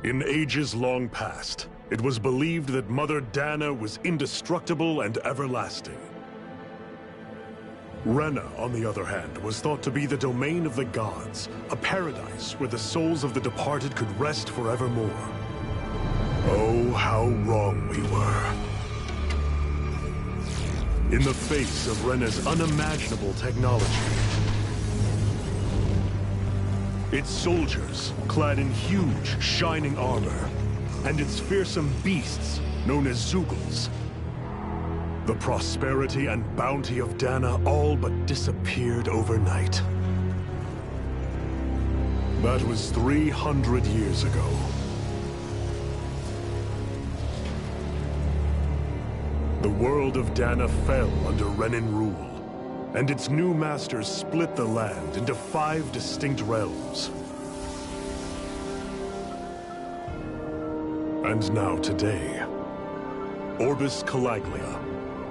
In ages long past, it was believed that Mother Dana was indestructible and everlasting. Rena, on the other hand, was thought to be the domain of the gods, a paradise where the souls of the departed could rest forevermore. Oh, how wrong we were. In the face of Rena's unimaginable technology, its soldiers, clad in huge, shining armor, and its fearsome beasts, known as Zeugles, the prosperity and bounty of Dana all but disappeared overnight. That was 300 years ago. The world of Dana fell under Renan rule, and its new masters split the land into 5 distinct realms. And now today, Orbis Calaglia,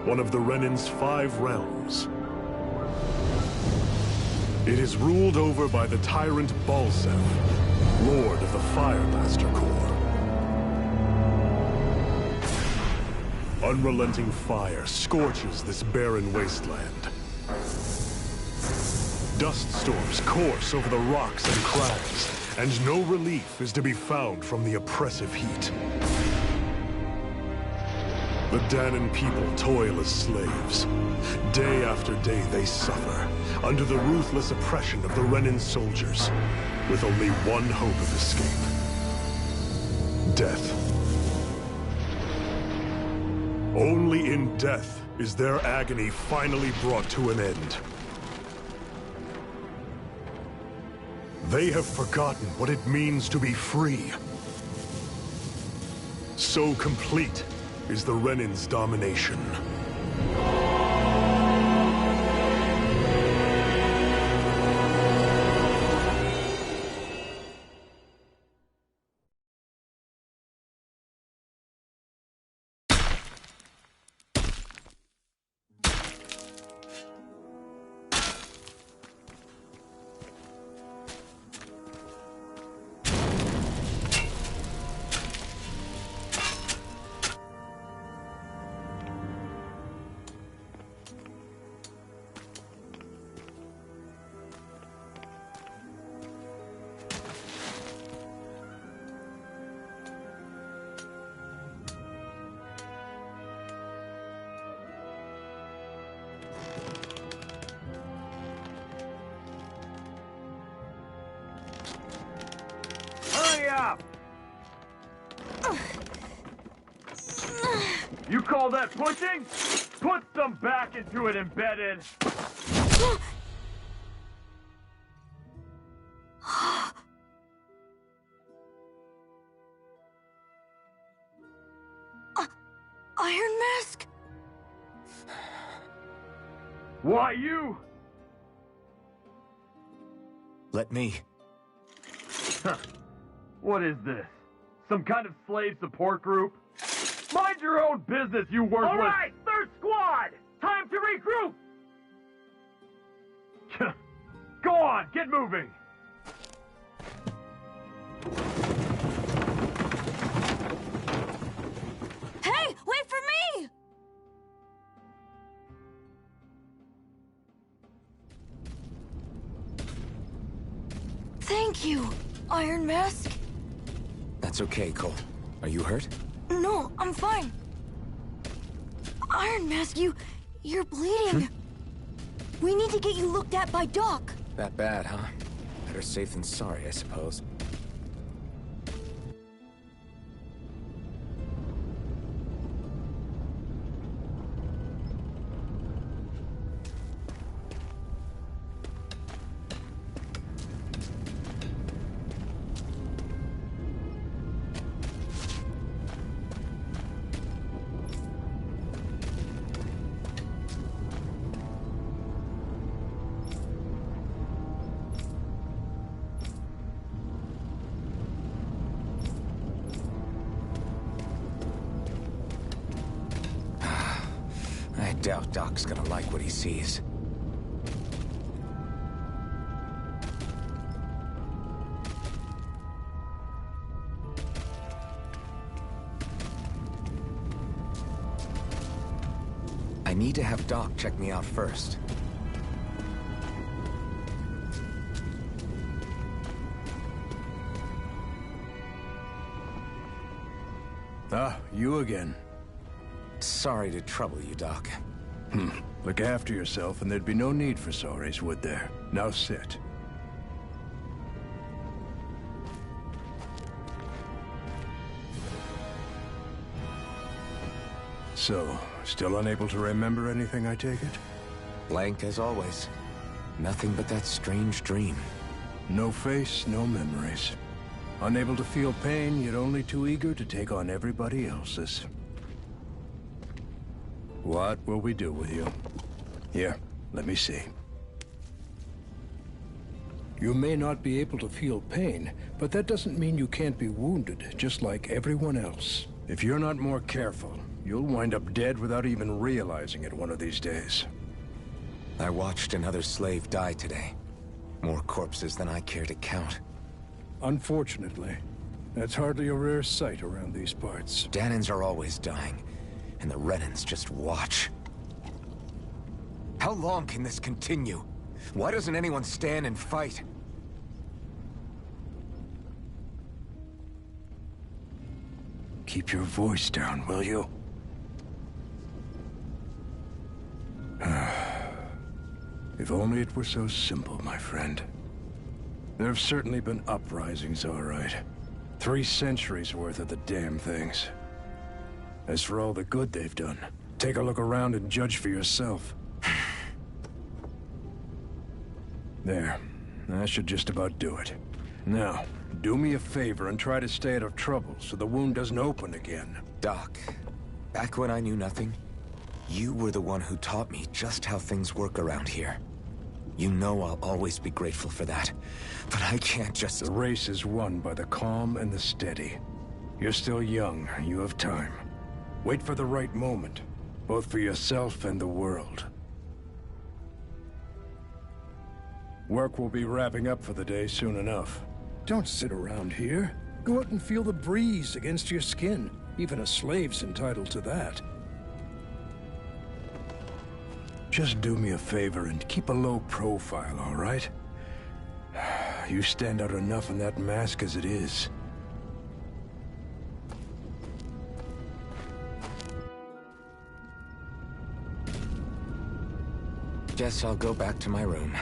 one of the Renan's 5 realms. It is ruled over by the tyrant Balsef, Lord of the Firemaster Corps. Unrelenting fire scorches this barren wasteland. Dust storms course over the rocks and crags, and no relief is to be found from the oppressive heat. The Danan people toil as slaves. Day after day they suffer, under the ruthless oppression of the Renan soldiers, with only one hope of escape: death. Only in death is their agony finally brought to an end. They have forgotten what it means to be free. So complete is the Renan's domination. You call that pushing? Put some back into it, embedded! Iron Mask? Why you? Let me. Huh. What is this? Some kind of slave support group? Mind your own business, you worthless— All right, third squad! Time to regroup! Go on, get moving! Hey, wait for me! Thank you, Iron Mask. That's okay, Cole. Are you hurt? No, I'm fine. Iron Mask, you're bleeding. We need to get you looked at by Doc. That bad, huh? Better safe than sorry, I suppose. I doubt Doc's gonna like what he sees. need to have Doc check me out first. Ah, you again. Sorry to trouble you, Doc. Look after yourself and there'd be no need for sorries, would there? Now sit. So, still unable to remember anything, I take it? Blank as always. Nothing but that strange dream. No face, no memories. Unable to feel pain, yet only too eager to take on everybody else's. What will we do with you? Here, let me see. You may not be able to feel pain, but that doesn't mean you can't be wounded, just like everyone else. If you're not more careful, you'll wind up dead without even realizing it one of these days. I watched another slave die today. More corpses than I care to count. Unfortunately, that's hardly a rare sight around these parts. Danins are always dying, and the Renans just watch. How long can this continue? Why doesn't anyone stand and fight? Keep your voice down, will you? If only it were so simple, my friend. There have certainly been uprisings, all right. 3 centuries worth of the damn things. As for all the good they've done, take a look around and judge for yourself. There. That should just about do it. Now, do me a favor and try to stay out of trouble so the wound doesn't open again. Doc, back when I knew nothing, you were the one who taught me just how things work around here. You know I'll always be grateful for that, but I can't just... The race is won by the calm and the steady. You're still young, you have time. Wait for the right moment, both for yourself and the world. Work will be wrapping up for the day soon enough. Don't sit around here. Go out and feel the breeze against your skin. Even a slave's entitled to that. Just do me a favor and keep a low profile, all right? You stand out enough in that mask as it is. Guess I'll go back to my room.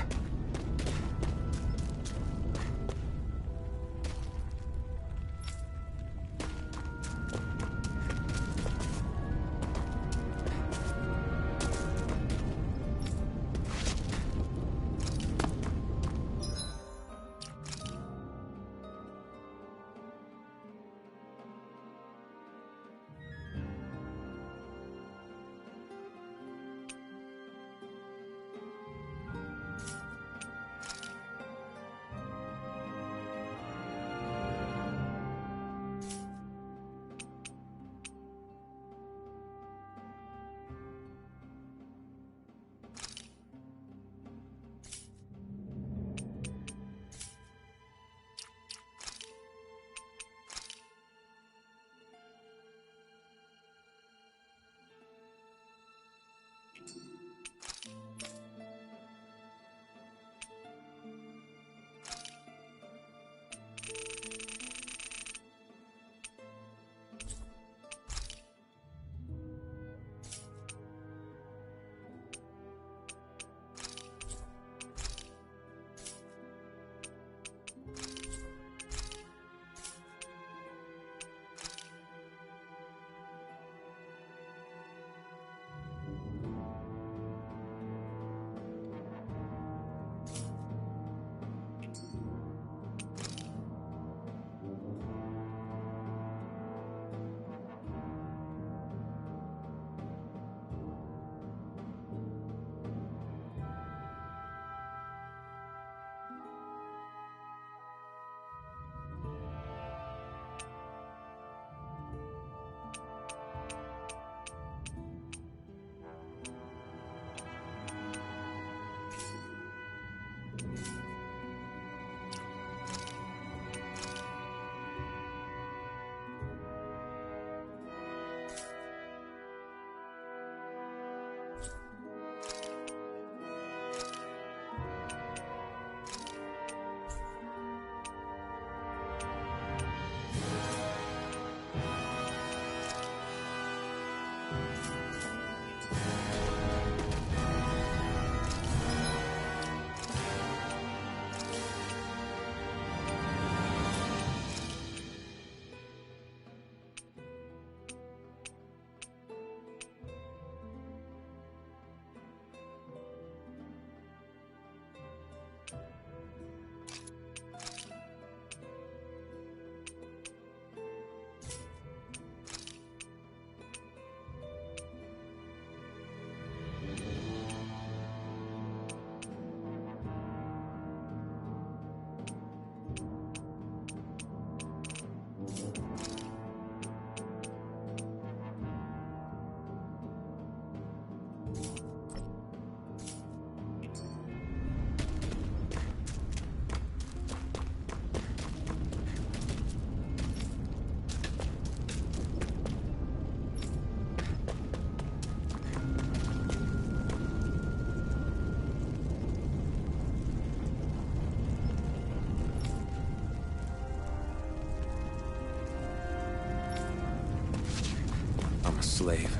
slave,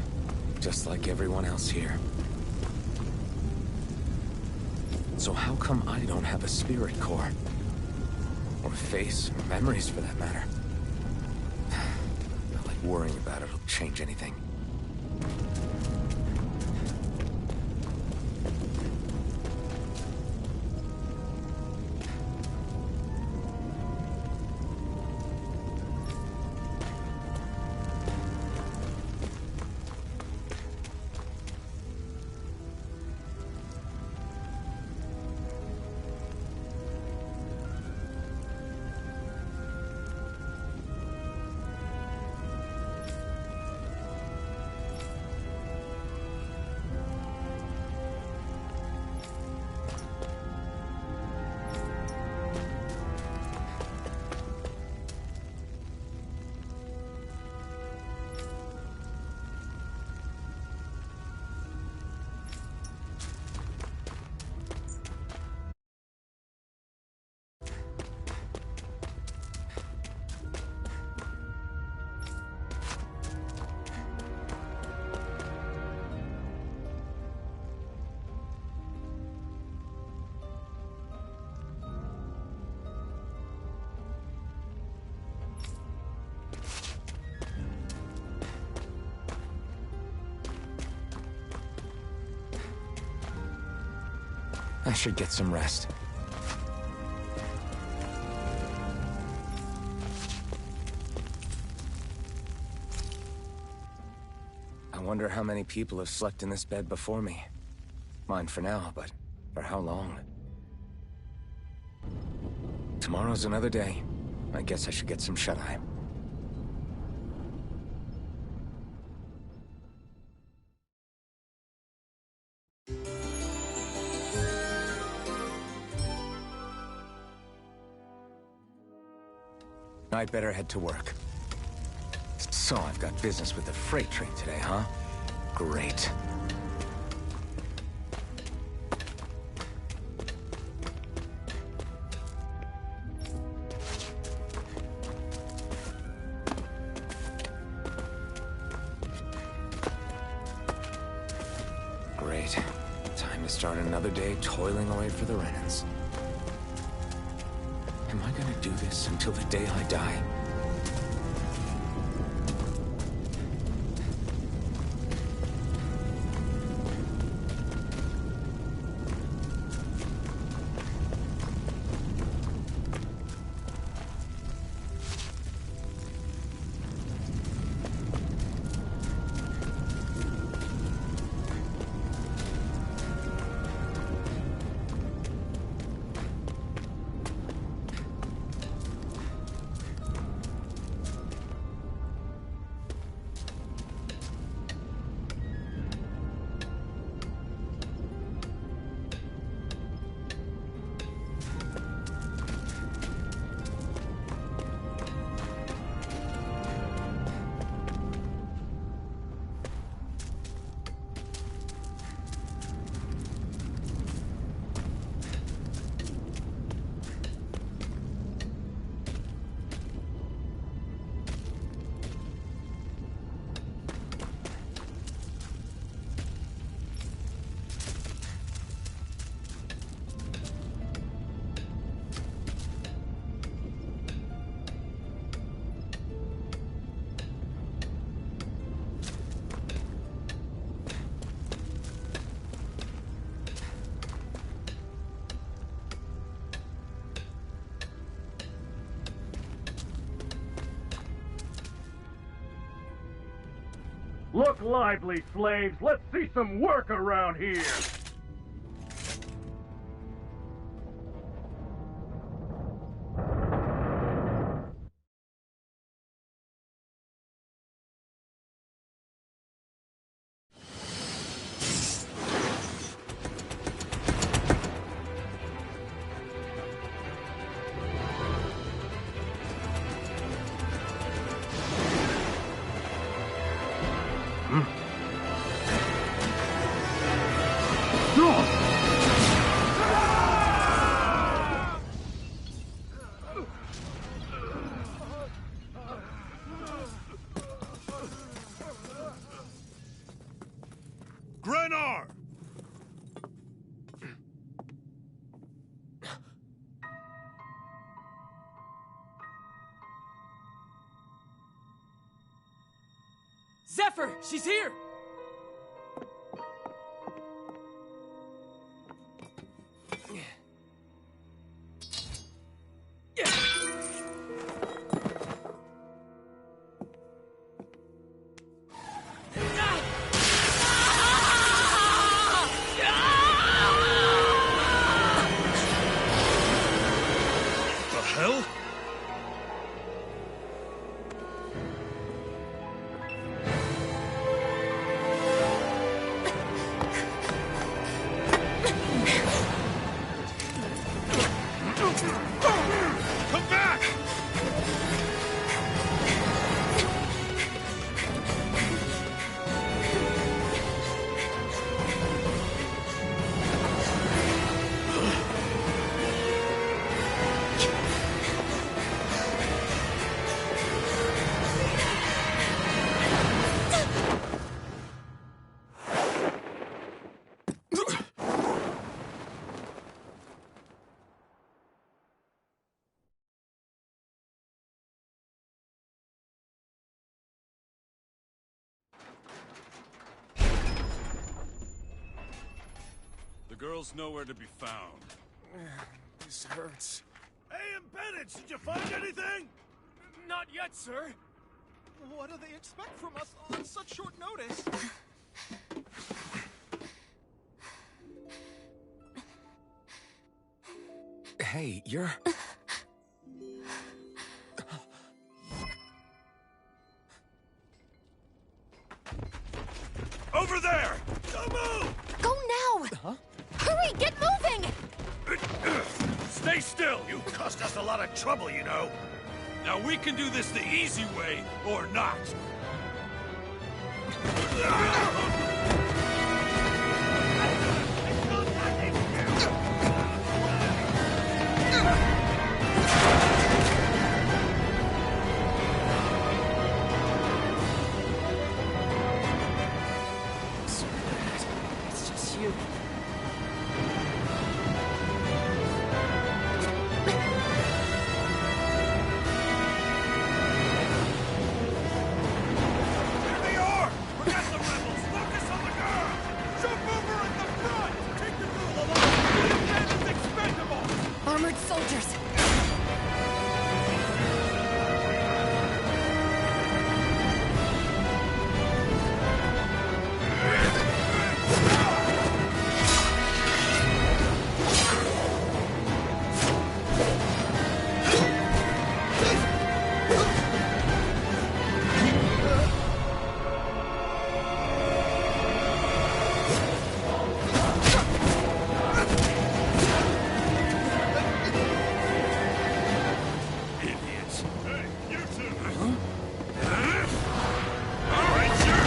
just like everyone else here. So how come I don't have a spirit core? Or face, or memories for that matter? Not like worrying about it'll change anything. I should get some rest. I wonder how many people have slept in this bed before me. Mine for now, but for how long? Tomorrow's another day. I guess I should get some shut-eye. I'd better head to work. So I've got business with the freight train today, huh? Great. Great. Time to start another day toiling away for the Renans. Am I gonna do this until the day I die? Look lively, slaves! Let's see some work around here! Jennifer! She's here! The hell? Come back! The girl's nowhere to be found. This hurts. Hey, Bennett, did you find anything? Not yet, sir. What do they expect from us on such short notice? Hey, you're... Over there! Don't move! Go now! Huh? Hurry, get moving! Stay still! You caused us a lot of trouble, you know. Now we can do this the easy way, or not. It's just you. Here they are! Forget the rebels! Focus on the girl! Jump over at the front! Take the girl alive! This man is expendable! Armored soldiers! Idiots! Hey, you two! All right, sir!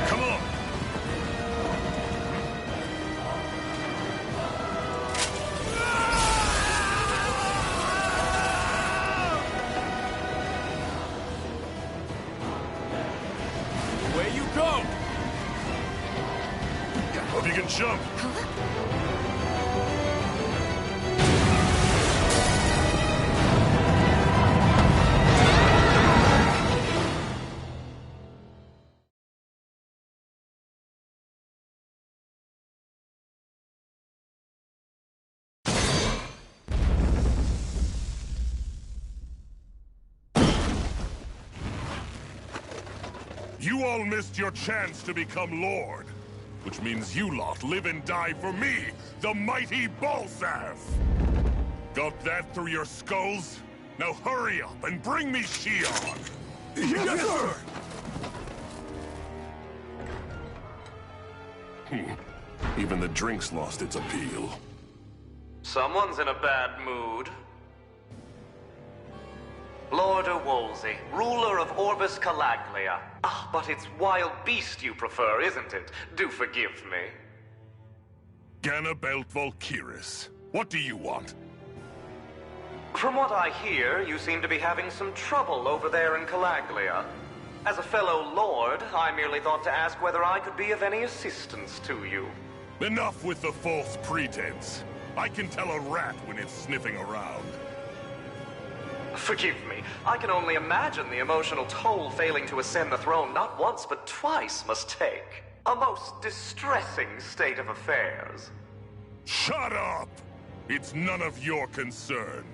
Come on! Away you go! Hope you can jump! You all missed your chance to become Lord. Which means you lot live and die for me, the mighty Balsath! Got that through your skulls? Now hurry up and bring me Shion! Yes, sir! Even the drink's lost its appeal. Someone's in a bad mood. Lord Wolsey, ruler of Orbis Calaglia. Ah, but it's wild beast you prefer, isn't it? Do forgive me. Ganabelt Volkiris. What do you want? From what I hear, you seem to be having some trouble over there in Calaglia. As a fellow lord, I merely thought to ask whether I could be of any assistance to you. Enough with the false pretense. I can tell a rat when it's sniffing around. Forgive me, I can only imagine the emotional toll failing to ascend the throne not once but twice must take. A most distressing state of affairs. Shut up! It's none of your concern.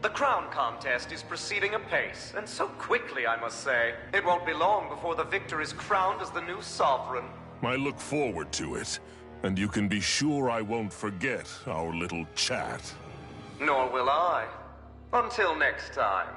The crown contest is proceeding apace, and so quickly, I must say. It won't be long before the victor is crowned as the new sovereign. I look forward to it, and you can be sure I won't forget our little chat. Nor will I. Until next time.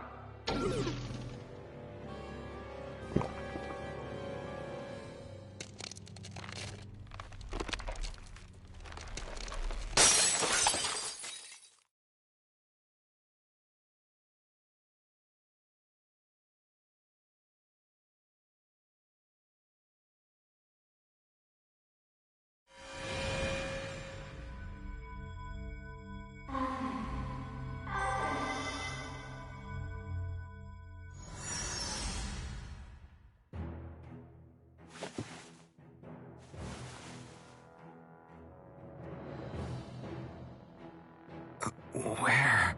Where?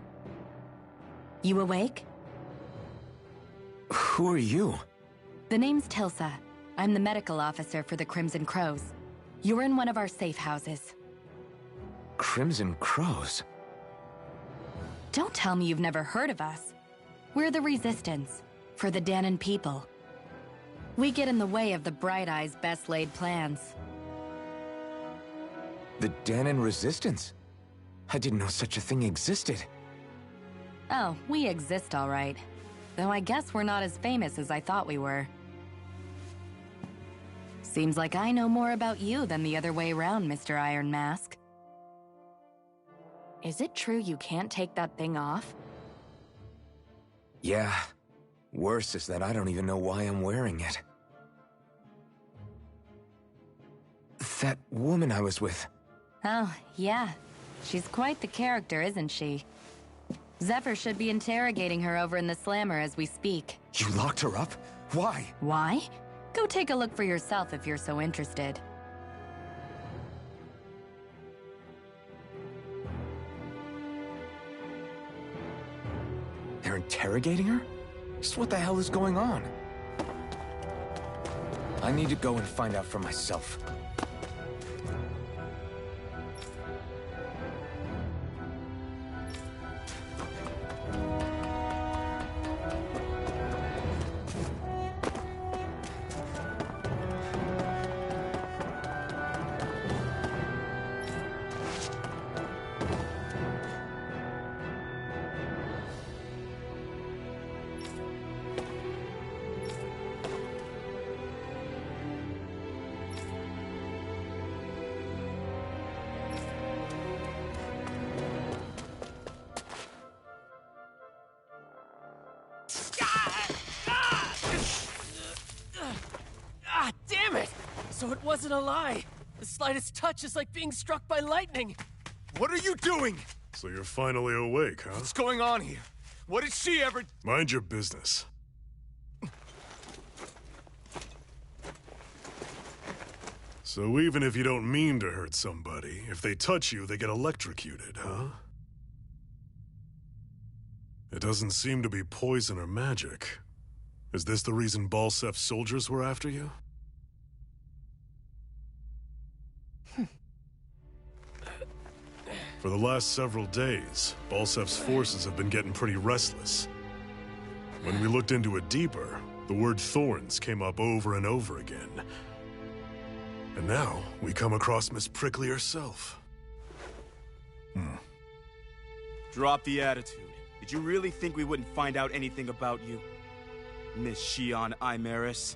You awake? Who are you? The name's Tilsa. I'm the medical officer for the Crimson Crows. You're in one of our safe houses. Crimson Crows? Don't tell me you've never heard of us. We're the Resistance, for the Danon people. We get in the way of the Bright Eye's best-laid plans. The Danon Resistance? I didn't know such a thing existed. Oh, we exist all right. Though I guess we're not as famous as I thought we were. Seems like I know more about you than the other way around, Mr. Iron Mask. Is it true you can't take that thing off? Yeah. Worse is that I don't even know why I'm wearing it. That woman I was with. Oh, yeah. She's quite the character, isn't she? Zephyr should be interrogating her over in the Slammer as we speak. You locked her up? Why? Why? Go take a look for yourself if you're so interested. They're interrogating her? Just what the hell is going on? I need to go and find out for myself. Ah, damn it! So it wasn't a lie. The slightest touch is like being struck by lightning. What are you doing? So you're finally awake, huh? What's going on here? What did she ever... Mind your business. So even if you don't mean to hurt somebody, if they touch you, they get electrocuted, huh? It doesn't seem to be poison or magic. Is this the reason Balsef's soldiers were after you? For the last several days, Balsef's forces have been getting pretty restless. When we looked into it deeper, the word thorns came up over and over again. And now, we come across Miss Prickly herself. Drop the attitude. Did you really think we wouldn't find out anything about you? Miss Shion Imaris?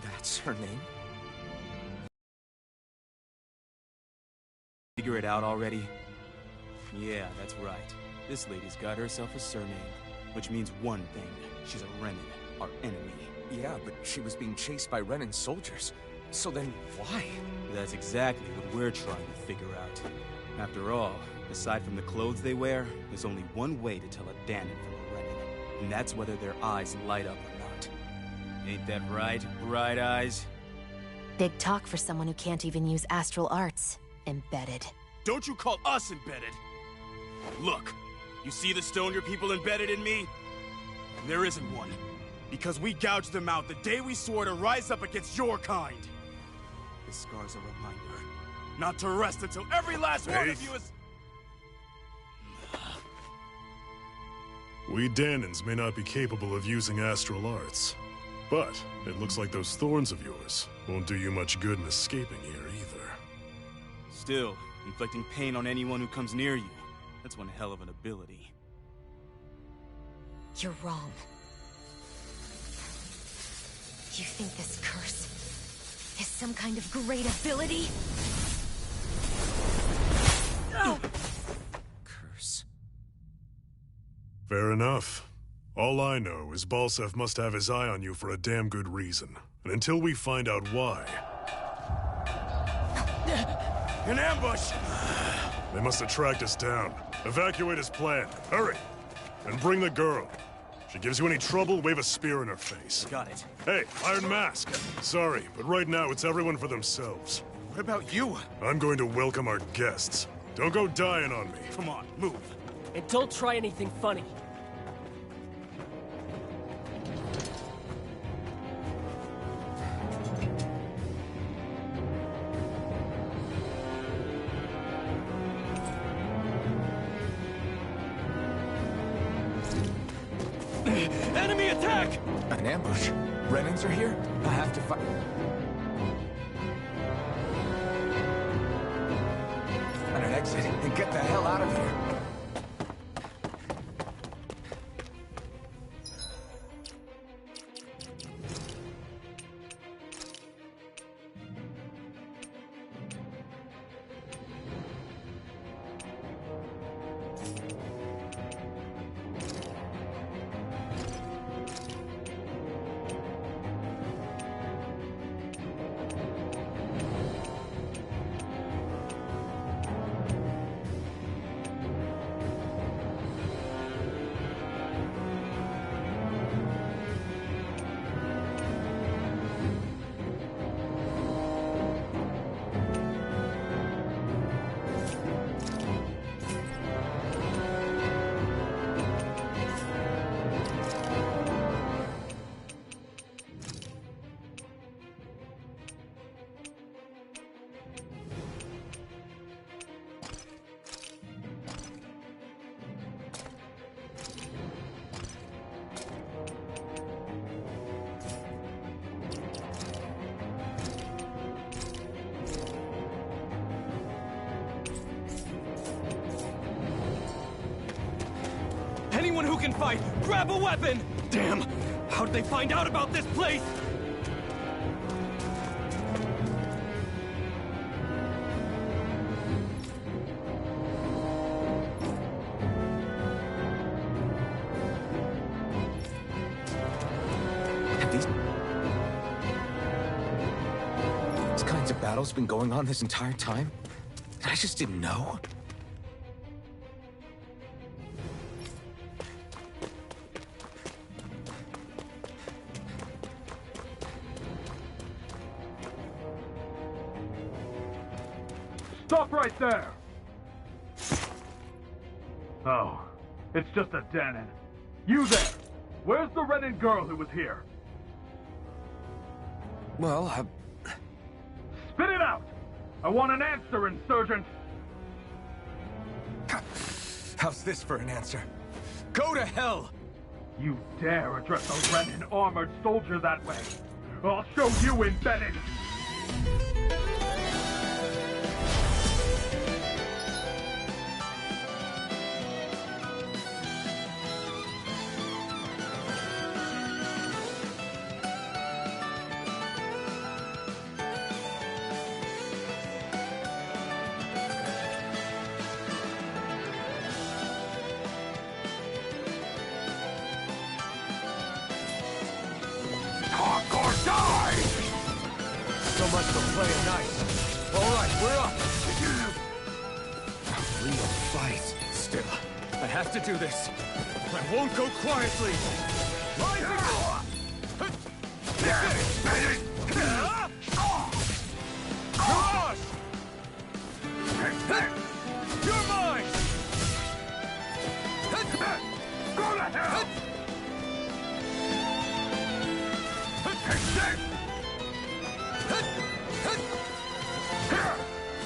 That's her name? Figure it out already? Yeah, that's right. This lady's got herself a surname, which means one thing. She's a Renin, our enemy. Yeah, but she was being chased by Renin soldiers. So then, why? That's exactly what we're trying to figure out. After all, aside from the clothes they wear, there's only one way to tell a Danon from a Renin, and that's whether their eyes light up or not. Ain't that right, Bright Eyes? Big talk for someone who can't even use astral arts. Embedded. Don't you call us embedded! Look, you see the stone your people embedded in me? There isn't one. Because we gouged them out the day we swore to rise up against your kind. This scar's a reminder. Not to rest until every last one of you is... We Danons may not be capable of using astral arts, but it looks like those thorns of yours won't do you much good in escaping here either. Still, inflicting pain on anyone who comes near you. That's one hell of an ability. You're wrong. You think this curse is some kind of great ability? Oh! Curse. Fair enough. All I know is Balsef must have his eye on you for a damn good reason. And until we find out why... An ambush! They must have tracked us down. Evacuate as planned. Hurry! And bring the girl. If she gives you any trouble, wave a spear in her face. Got it. Hey, Iron Mask. Sorry, but right now it's everyone for themselves. What about you? I'm going to welcome our guests. Don't go dying on me. Come on, move. And don't try anything funny. Enemy attack! An ambush? Renins are here? I have to fight. Find an exit and get the hell out of here. Anyone who can fight, grab a weapon! Damn! How'd they find out about this place? Have these kinds of battles been going on this entire time? And I just didn't know? Stop right there! Oh, it's just a Danon. You there! Where's the Renin girl who was here? Well, Spit it out! I want an answer, Insurgent! how's this for an answer? Go to hell! You dare address a Renin armored soldier that way? I'll show you embedded! So much for playing nice. All right, we're up. have to do this. I won't go quietly. Mirage! You're mine! Go to hell!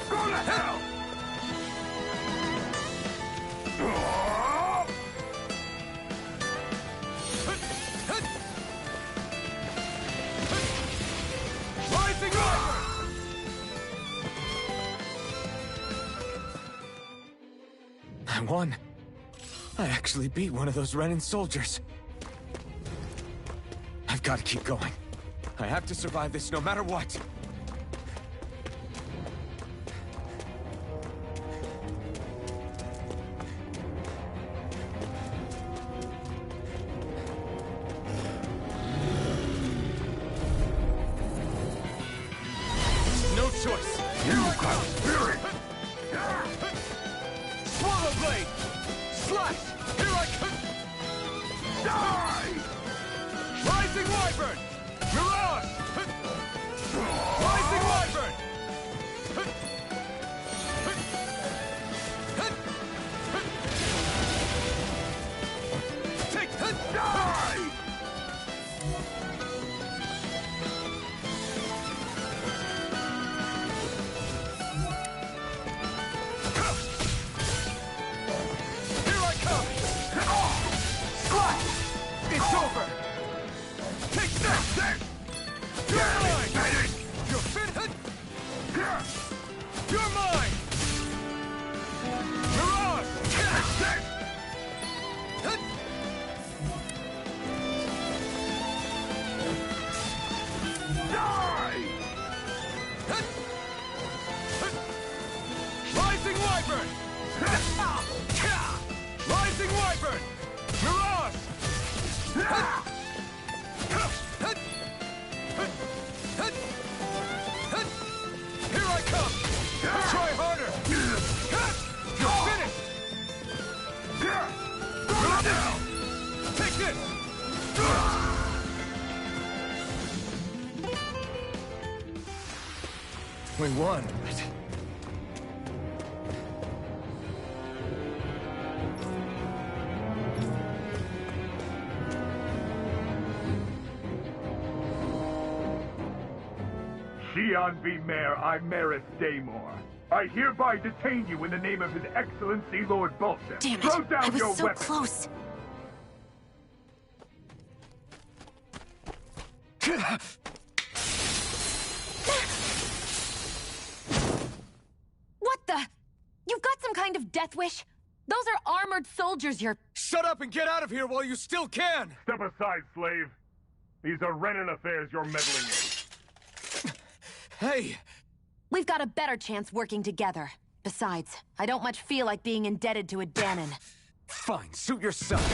Go to hell! Rising Rider! I won. I actually beat one of those Renin soldiers. I've got to keep going. I have to survive this no matter what. No choice. Here I come. Spirit. Swallow blade. Slash. Here I come. Die. Rising Wyvern. Mirage. Rising Wyvern. Take die. It's over! Take that! You're mine! You're finished! You're mine! Mirage! Die! Rising Wyvern! Rising Wyvern! Mirage! Here I come! Try harder! You're finished! Go down! Take this! We won. Xian V. Mayor Imaris Daymore. I hereby detain you in the name of His Excellency Lord Bolton. Damn it! Throw down I was your so weapon. close. What the? You've got some kind of death wish? Those are armored soldiers you're... Shut up and get out of here while you still can! Step aside, slave. These are Renin affairs you're meddling in. Hey! We've got a better chance working together. Besides, I don't much feel like being indebted to a Danon. Fine, suit yourself.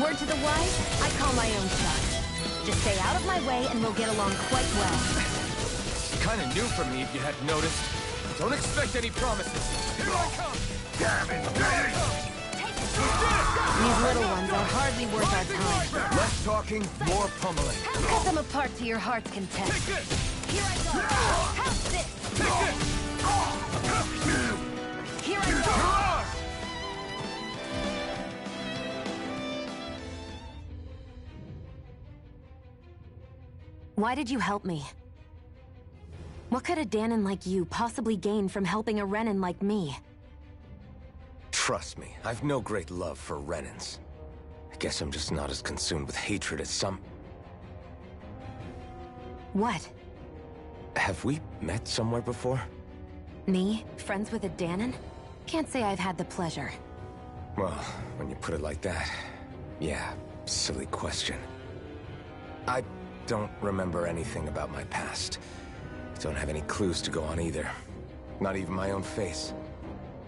Word to the wise, I call my own shot. Just stay out of my way and we'll get along quite well. Kinda new for me if you hadn't noticed. Don't expect any promises. Here I come! Damn it! These little ones are hardly worth our time. Less talking, more pummeling. Cut them apart to your heart's content. Take this! Here I go! Have this! Take this! Here I go! Why did you help me? What could a Danon like you possibly gain from helping a Renin like me? Trust me, I've no great love for Renins. I guess I'm just not as consumed with hatred as some... What? Have we met somewhere before? Me? Friends with a Danon? Can't say I've had the pleasure. Well, when you put it like that, yeah, silly question. I don't remember anything about my past. Don't have any clues to go on either. Not even my own face.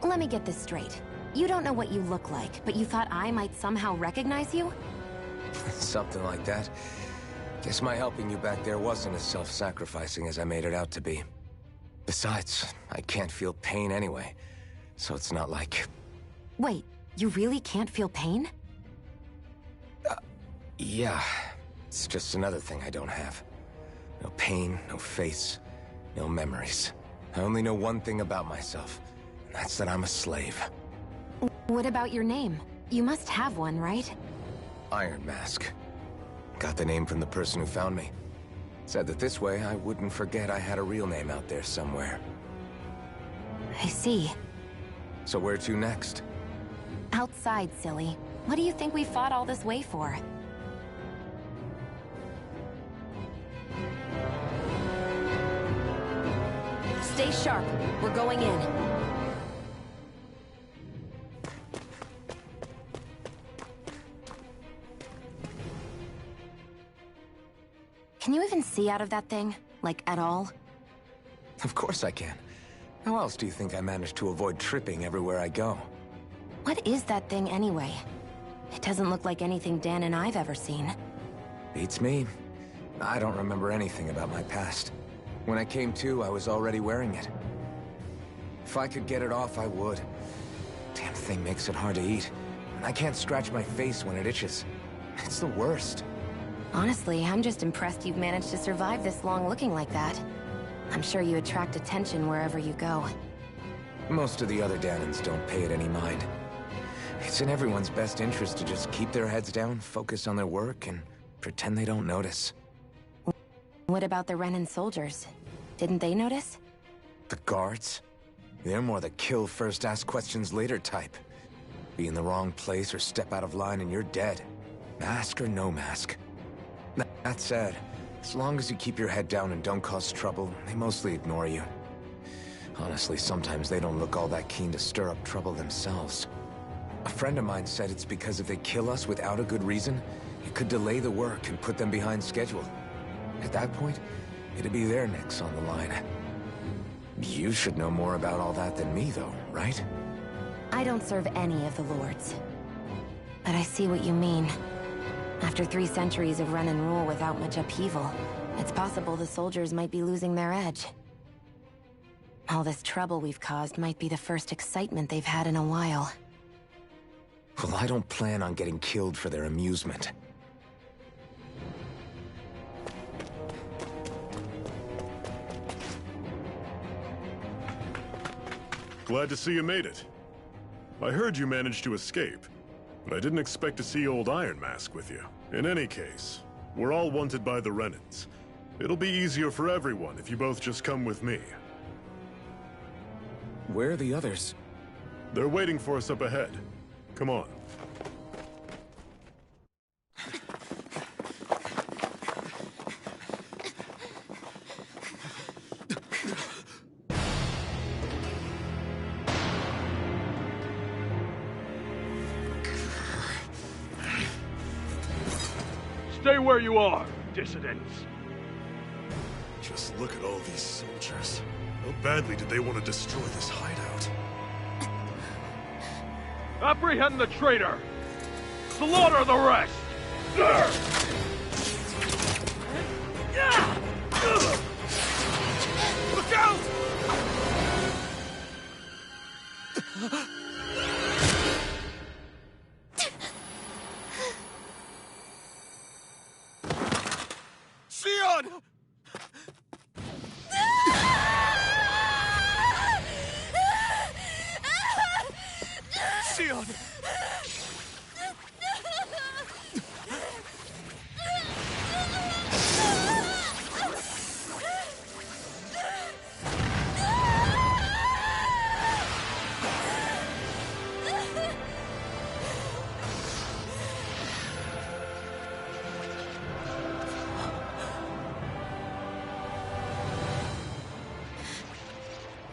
Let me get this straight. You don't know what you look like, but you thought I might somehow recognize you? Something like that. Guess my helping you back there wasn't as self-sacrificing as I made it out to be. Besides, I can't feel pain anyway, so it's not like... Wait, you really can't feel pain? Yeah. It's just another thing I don't have. No pain, no face, no memories. I only know one thing about myself, and that's that I'm a slave. What about your name? You must have one, right? Iron Mask. Got the name from the person who found me. Said that this way I wouldn't forget I had a real name out there somewhere. I see. So where to next? Outside, silly. What do you think we fought all this way for? Stay sharp. We're going in. Can you even see out of that thing? Like, at all? Of course I can. How else do you think I managed to avoid tripping everywhere I go? What is that thing anyway? It doesn't look like anything Dan and I've ever seen. Beats me. I don't remember anything about my past. When I came to, I was already wearing it. If I could get it off, I would. Damn thing makes it hard to eat. And I can't scratch my face when it itches. It's the worst. Honestly, I'm just impressed you've managed to survive this long looking like that. I'm sure you attract attention wherever you go. Most of the other Danans don't pay it any mind. It's in everyone's best interest to just keep their heads down, focus on their work, and pretend they don't notice. What about the Renan soldiers? Didn't they notice? The guards? They're more the kill first, ask questions later type. Be in the wrong place or step out of line and you're dead. Mask or no mask. That said, as long as you keep your head down and don't cause trouble, they mostly ignore you. Honestly, sometimes they don't look all that keen to stir up trouble themselves. A friend of mine said it's because if they kill us without a good reason, it could delay the work and put them behind schedule. At that point, it'd be their necks on the line. You should know more about all that than me, though, right? I don't serve any of the lords. But I see what you mean. After 3 centuries of run and rule without much upheaval, it's possible the soldiers might be losing their edge. All this trouble we've caused might be the first excitement they've had in a while. Well, I don't plan on getting killed for their amusement. Glad to see you made it. I heard you managed to escape, but I didn't expect to see old Iron Mask with you. In any case, we're all wanted by the Renans. It'll be easier for everyone if you both just come with me. Where are the others? They're waiting for us up ahead. Come on. Stay where you are, dissidents. Just look at all these soldiers. How badly did they want to destroy this hideout? Apprehend the traitor! Slaughter the rest! Look out! Sion! Sion!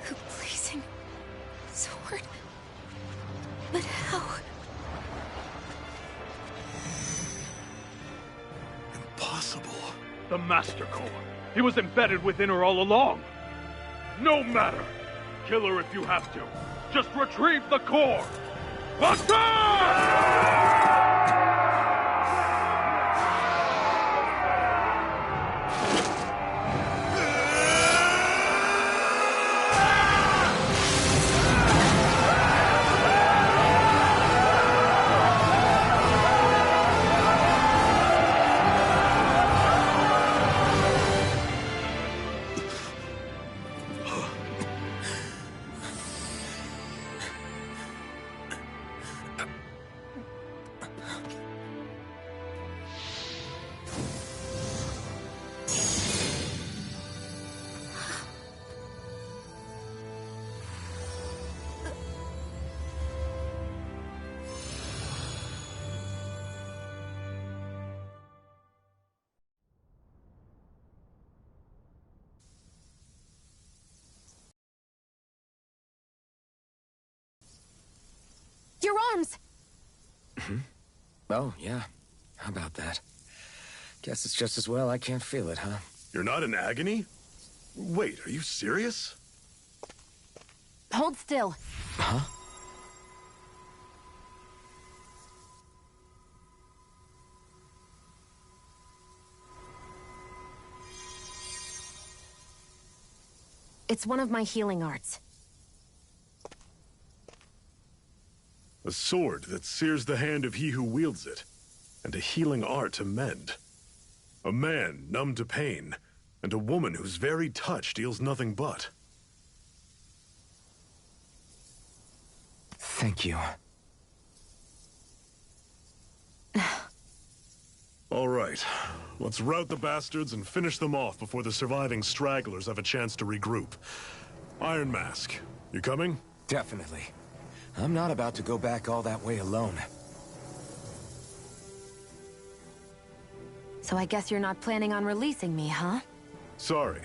The blazing sword. But how? The Master Core. He was embedded within her all along. No matter. Kill her if you have to. Just retrieve the core. Attack! Your arms! Oh, yeah. How about that? Guess it's just as well I can't feel it, huh? You're not in agony? Wait, are you serious? Hold still. Huh? It's one of my healing arts. A sword that sears the hand of he who wields it, and a healing art to mend. A man numb to pain, and a woman whose very touch deals nothing but. Thank you. All right, let's rout the bastards and finish them off before the surviving stragglers have a chance to regroup. Iron Mask, you coming? Definitely. I'm not about to go back all that way alone. So I guess you're not planning on releasing me, huh? Sorry.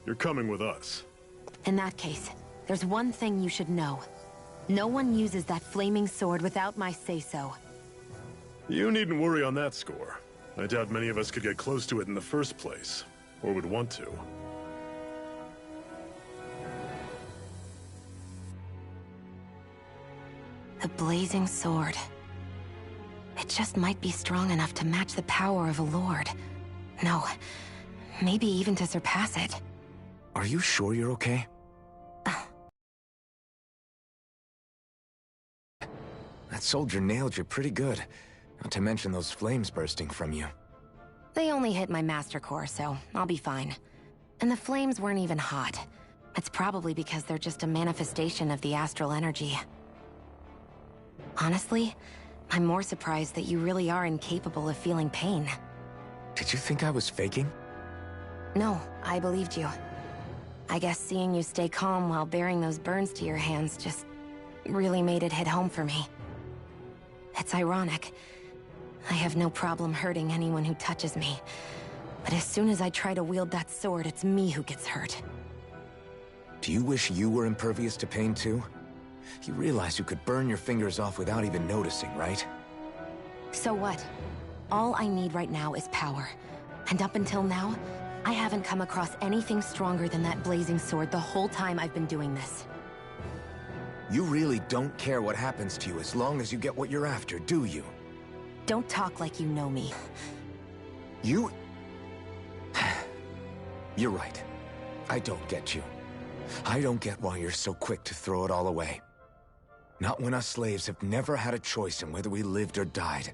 You're coming with us. In that case, there's one thing you should know. No one uses that flaming sword without my say-so. You needn't worry on that score. I doubt many of us could get close to it in the first place, or would want to. The blazing sword. It just might be strong enough to match the power of a lord. No, maybe even to surpass it. Are you sure you're okay? That soldier nailed you pretty good. Not to mention those flames bursting from you. They only hit my master core, so I'll be fine. And the flames weren't even hot. It's probably because they're just a manifestation of the astral energy. Honestly, I'm more surprised that you really are incapable of feeling pain. Did you think I was faking? No, I believed you. I guess seeing you stay calm while bearing those burns to your hands just really made it hit home for me. It's ironic. I have no problem hurting anyone who touches me. But as soon as I try to wield that sword, it's me who gets hurt. Do you wish you were impervious to pain too? You realize you could burn your fingers off without even noticing, right? So what? All I need right now is power. And up until now, I haven't come across anything stronger than that blazing sword the whole time I've been doing this. You really don't care what happens to you as long as you get what you're after, do you? Don't talk like you know me. You... You're right. I don't get you. I don't get why you're so quick to throw it all away. Not when us slaves have never had a choice in whether we lived or died.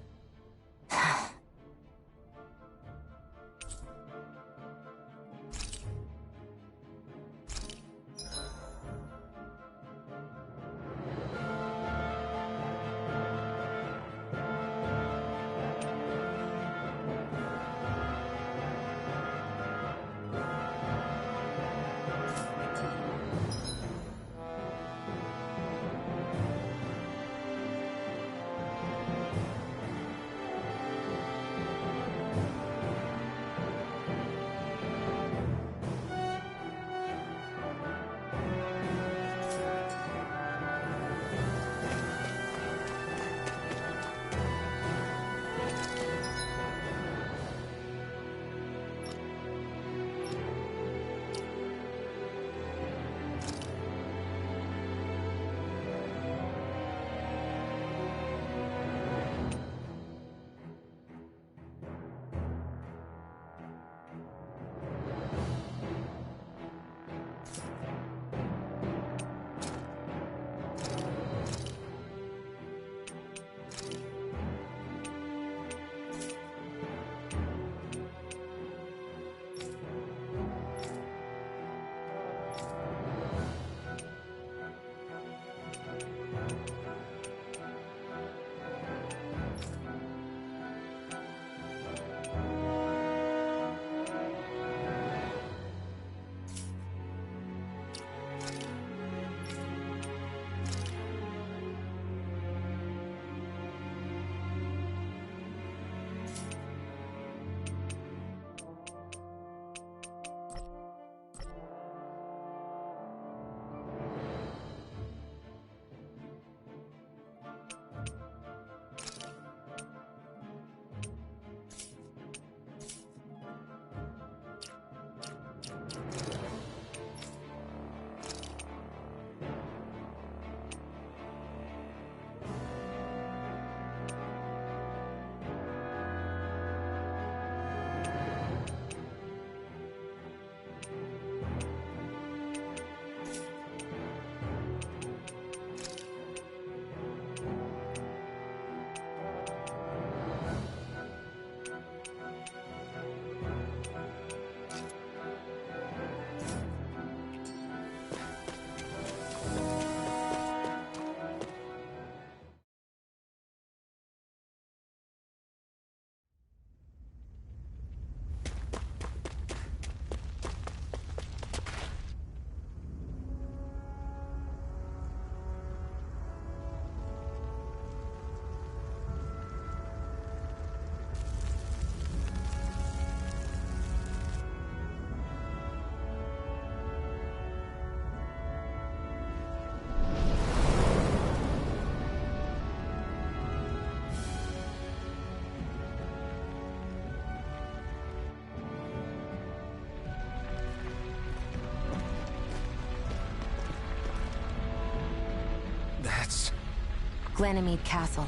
Ganymede Castle.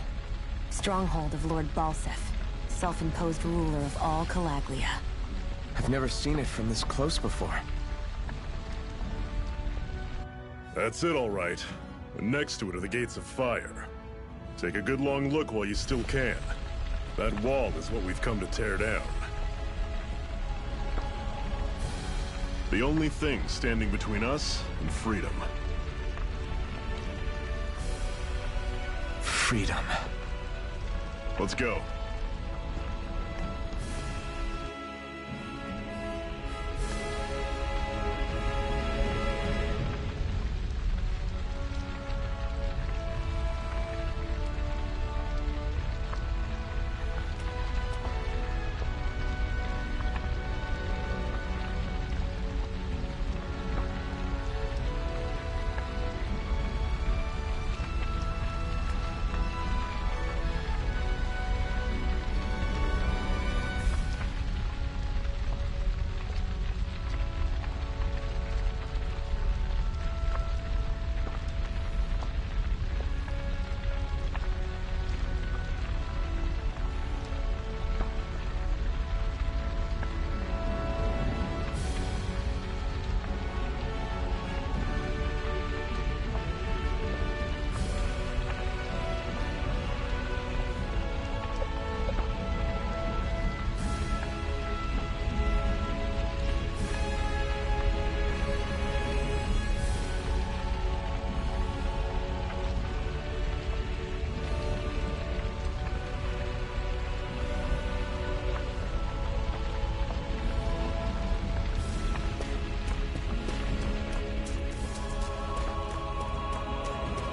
Stronghold of Lord Balsef, self-imposed ruler of all Calaglia. I've never seen it from this close before. That's it, all right. And next to it are the Gates of Fire. Take a good long look while you still can. That wall is what we've come to tear down. The only thing standing between us and freedom. Freedom. Let's go.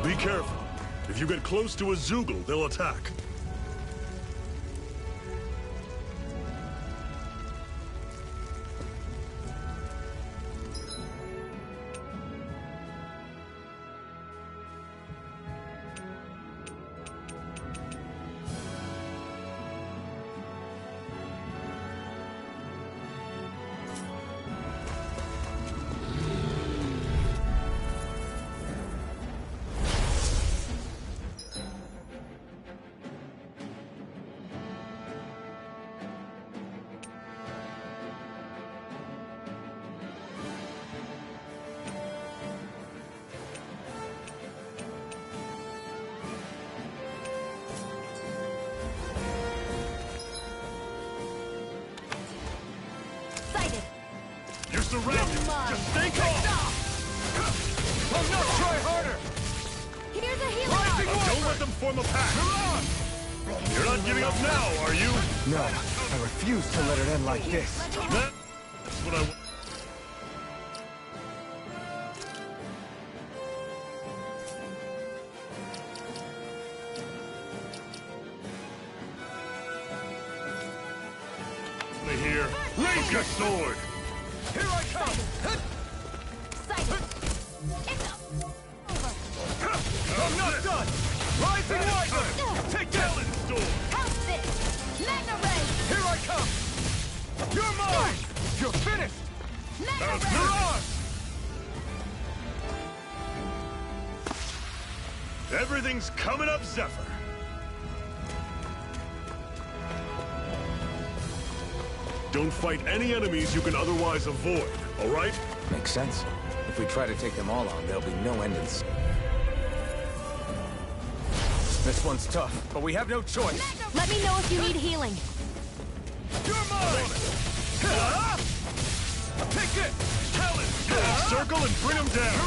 Be careful. If you get close to a Zoogle, they'll attack. Surrounded! Just stay calm! Oh no! Try harder! Here's a healer! Don't let them form a pack! You're not giving up now, are you? No, I refuse to let it end like this. That's what I... Here, raise your sword! Here I come! I'm not done! Rising Wiper! Take that! How's this? Magna Ray! Here I come! You're mine! You're finished! Magna You're Ray! on! Everything's coming up, Zephyr! Don't fight any enemies you can otherwise avoid, all right? Makes sense. If we try to take them all on, there'll be no end in sight. This one's tough, but we have no choice. Let me know if you need healing. You're mine! Take it! Circle and bring them down!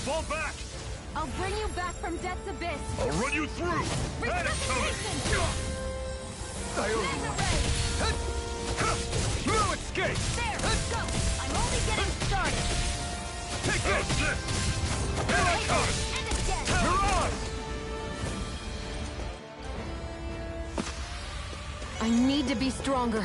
Fall back! I'll bring you back from death's abyss. I'll run you through! Resuscitation! I owe you one. You escape! There, go! I'm only getting started. Take How's this! this? Here I come! And again! You're on! I need to be stronger.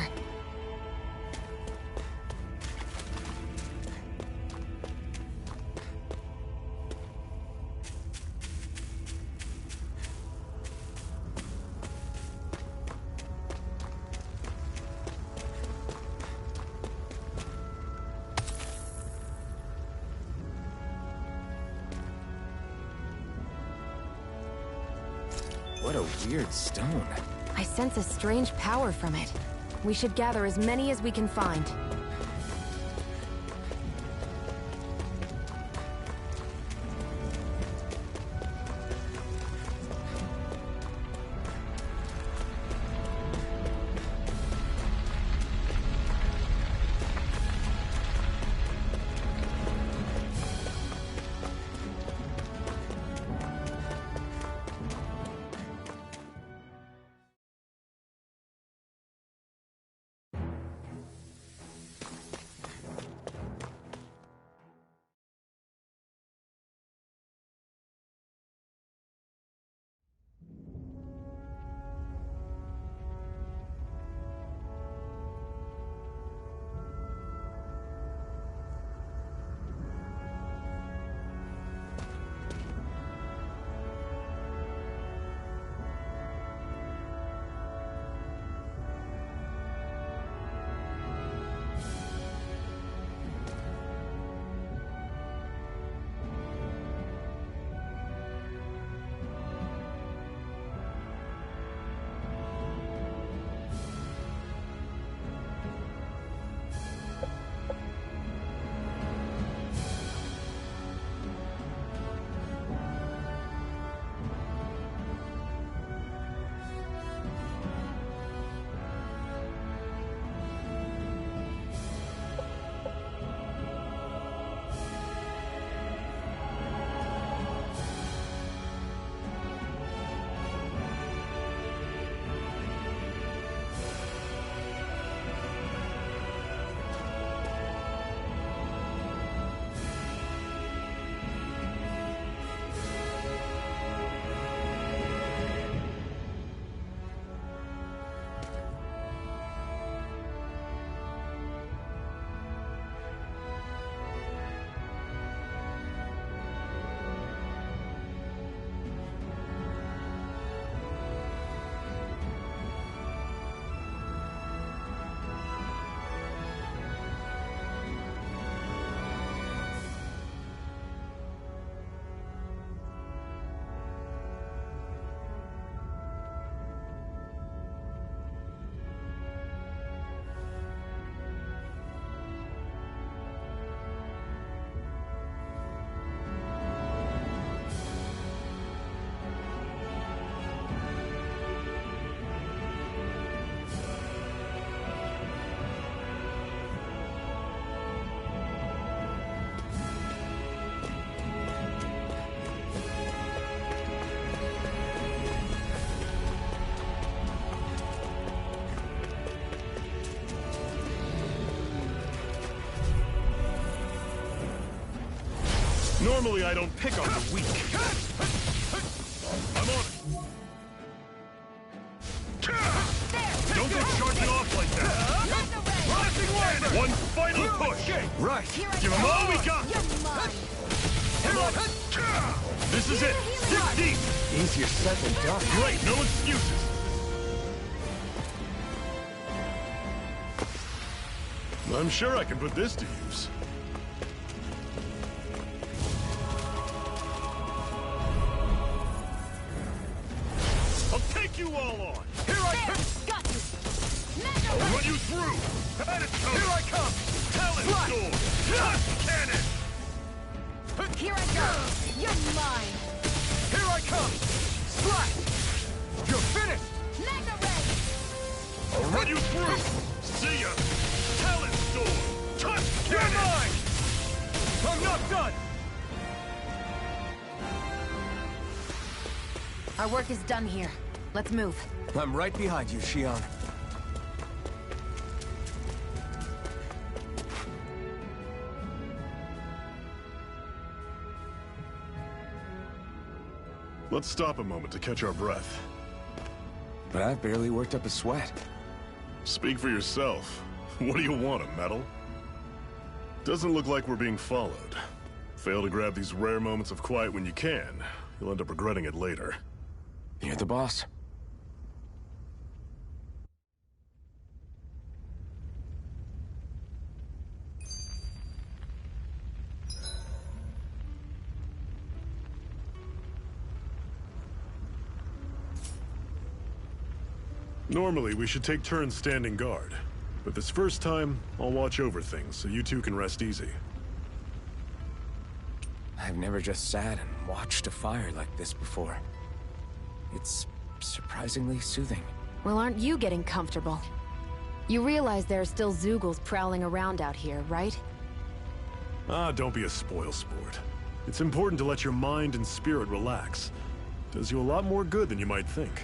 What a weird stone. I sense a strange power from it. We should gather as many as we can find. Normally I don't pick on the weak. I'm on it. Don't get charging off like that. One final push. Right. Give them all we got. I'm on it. This is it. Dig deep. Easier said than done. Great. No excuses. I'm sure I can put this to use. You all on. Here I come. Got you. I'll run you through. And it's coming. Here I come. Talent sword. Touch cannon. Here I go. You're mine. Here I come. Slash. You're finished. Mega ray. I'll run you through. See ya. Talent sword. Touch cannon. You're mine. I'm not done. Our work is done here. Let's move. I'm right behind you, Shion. Let's stop a moment to catch our breath. But I've barely worked up a sweat. Speak for yourself. What do you want, a medal? Doesn't look like we're being followed. Fail to grab these rare moments of quiet when you can. You'll end up regretting it later. You're the boss. Normally, we should take turns standing guard. But this first time, I'll watch over things so you two can rest easy. I've never just sat and watched a fire like this before. It's surprisingly soothing. Well, aren't you getting comfortable? You realize there are still Zeugles prowling around out here, right? Ah, don't be a spoilsport. It's important to let your mind and spirit relax. Does you a lot more good than you might think.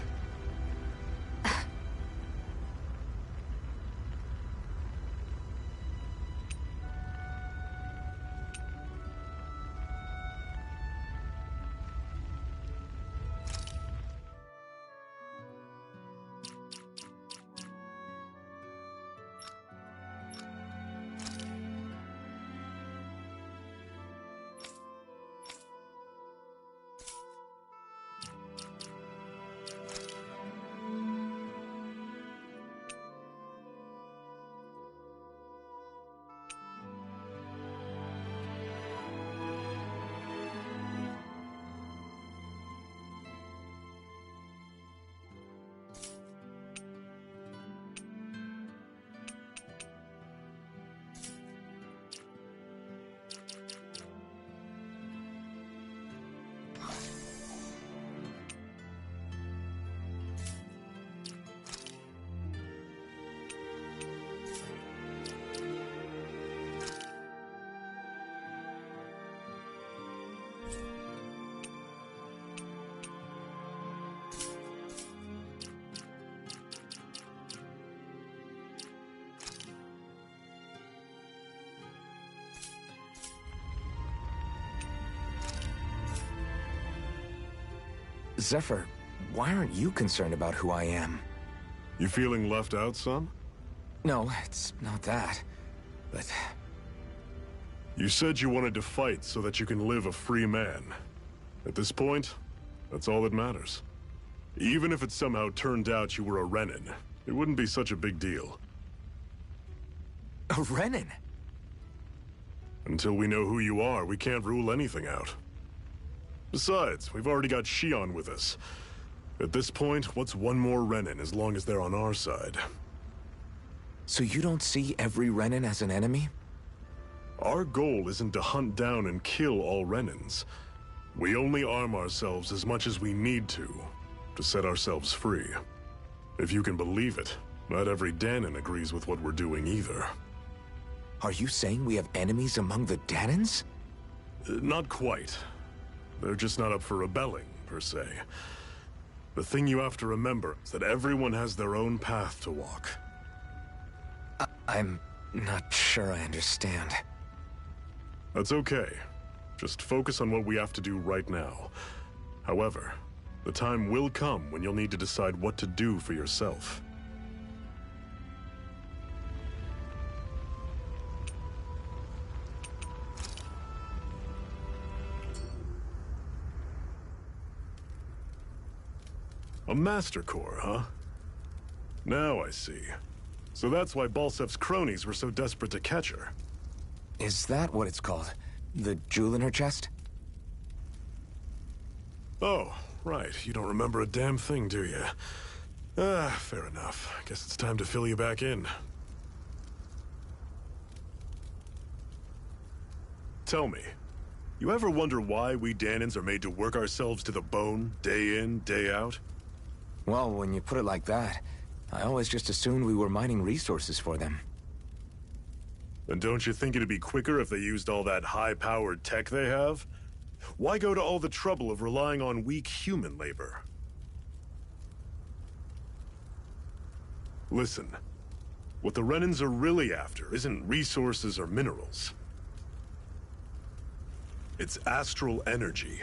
Zephyr, why aren't you concerned about who I am? You feeling left out, son? No, it's not that. But... You said you wanted to fight so that you can live a free man. At this point, that's all that matters. Even if it somehow turned out you were a Renin, it wouldn't be such a big deal. A Renin? Until we know who you are, we can't rule anything out. Besides, we've already got Shion with us. At this point, what's one more Renin as long as they're on our side? So you don't see every Renin as an enemy? Our goal isn't to hunt down and kill all Renins. We only arm ourselves as much as we need to set ourselves free. If you can believe it, not every Danon agrees with what we're doing either. Are you saying we have enemies among the Danons? Not quite. They're just not up for rebelling, per se. The thing you have to remember is that everyone has their own path to walk. I'm not sure I understand. That's okay. Just focus on what we have to do right now. However, the time will come when you'll need to decide what to do for yourself. A Master Core, huh? Now I see. So that's why Balsef's cronies were so desperate to catch her. Is that what it's called? The jewel in her chest? Oh, right. You don't remember a damn thing, do you? Fair enough. Guess it's time to fill you back in. Tell me, you ever wonder why we Danons are made to work ourselves to the bone, day in, day out? Well, when you put it like that, I always just assumed we were mining resources for them. Then don't you think it'd be quicker if they used all that high-powered tech they have? Why go to all the trouble of relying on weak human labor? Listen, what the Renins are really after isn't resources or minerals. It's astral energy.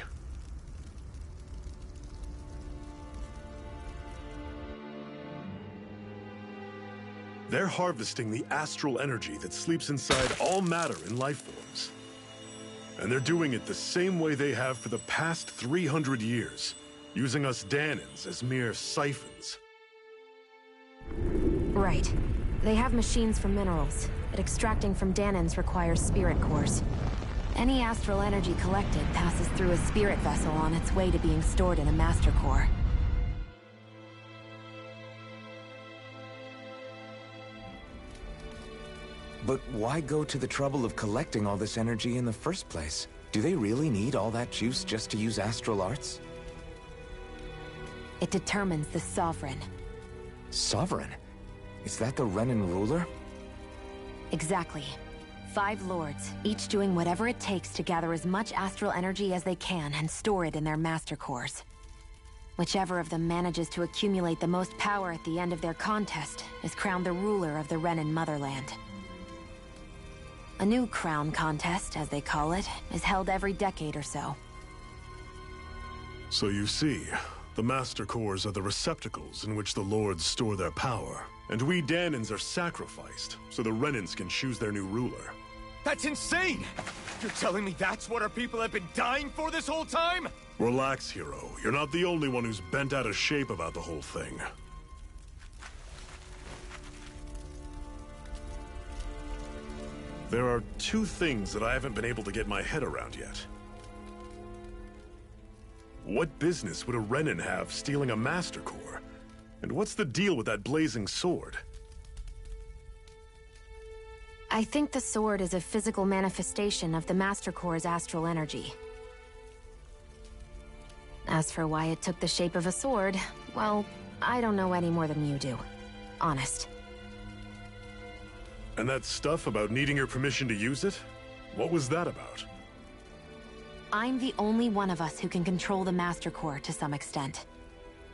They're harvesting the astral energy that sleeps inside all matter in life forms. And they're doing it the same way they have for the past 300 years, using us Danons as mere siphons. Right. They have machines for minerals, but extracting from Danons requires spirit cores. Any astral energy collected passes through a spirit vessel on its way to being stored in a master core. But why go to the trouble of collecting all this energy in the first place? Do they really need all that juice just to use astral arts? It determines the Sovereign. Sovereign? Is that the Renin ruler? Exactly. 5 lords, each doing whatever it takes to gather as much astral energy as they can and store it in their master cores. Whichever of them manages to accumulate the most power at the end of their contest is crowned the ruler of the Renin motherland. A new crown contest, as they call it, is held every decade or so. So you see, the Master Cores are the receptacles in which the Lords store their power. And we Danins are sacrificed, so the Renins can choose their new ruler. That's insane! You're telling me that's what our people have been dying for this whole time? Relax, hero. You're not the only one who's bent out of shape about the whole thing. There are 2 things that I haven't been able to get my head around yet. What business would a Renin have stealing a Master Core? And what's the deal with that blazing sword? I think the sword is a physical manifestation of the Master Core's astral energy. As for why it took the shape of a sword, well, I don't know any more than you do. Honest. And that stuff about needing your permission to use it? What was that about? I'm the only one of us who can control the Master Core to some extent.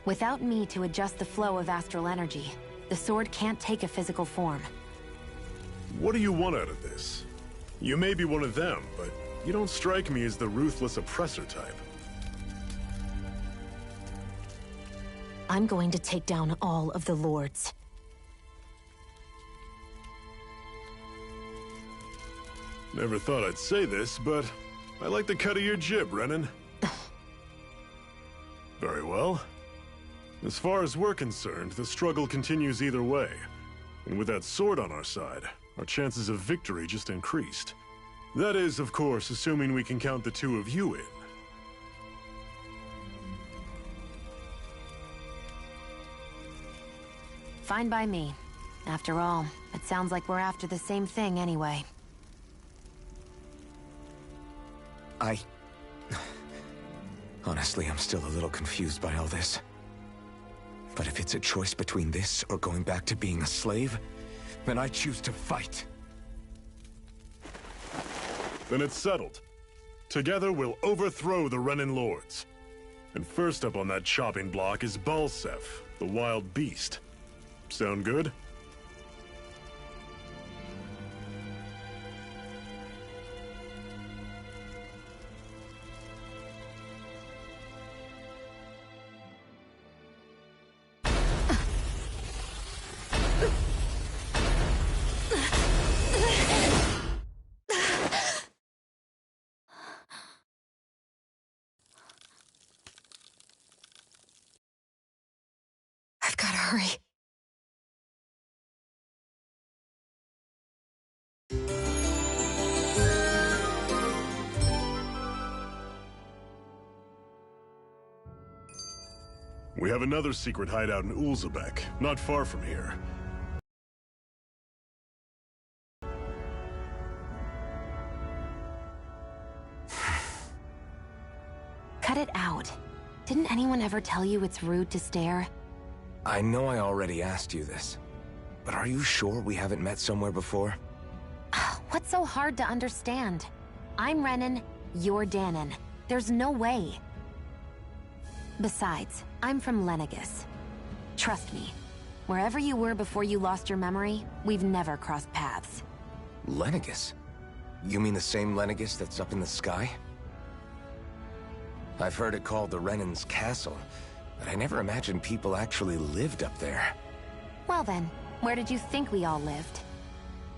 Without me to adjust the flow of astral energy, the sword can't take a physical form. What do you want out of this? You may be one of them, but you don't strike me as the ruthless oppressor type. I'm going to take down all of the lords. Never thought I'd say this, but I like the cut of your jib, Renin. Very well. As far as we're concerned, the struggle continues either way. And with that sword on our side, our chances of victory just increased. That is, of course, assuming we can count the 2 of you in. Fine by me. After all, it sounds like we're after the same thing anyway. Honestly, I'm still a little confused by all this. But if it's a choice between this or going back to being a slave, then I choose to fight. Then it's settled. Together we'll overthrow the Renin Lords. And first up on that chopping block is Balsef, the wild beast. Sound good? I've gotta hurry. We have another secret hideout in Ulzebek, not far from here. Cut it out. Didn't anyone ever tell you it's rude to stare? I know I already asked you this, but are you sure we haven't met somewhere before? What's so hard to understand? I'm Renin, you're Danon. There's no way. Besides, I'm from Lenegus. Trust me, wherever you were before you lost your memory, we've never crossed paths. Lenegus? You mean the same Lenegus that's up in the sky? I've heard it called the Renin's Castle, but I never imagined people actually lived up there. Well then, where did you think we all lived?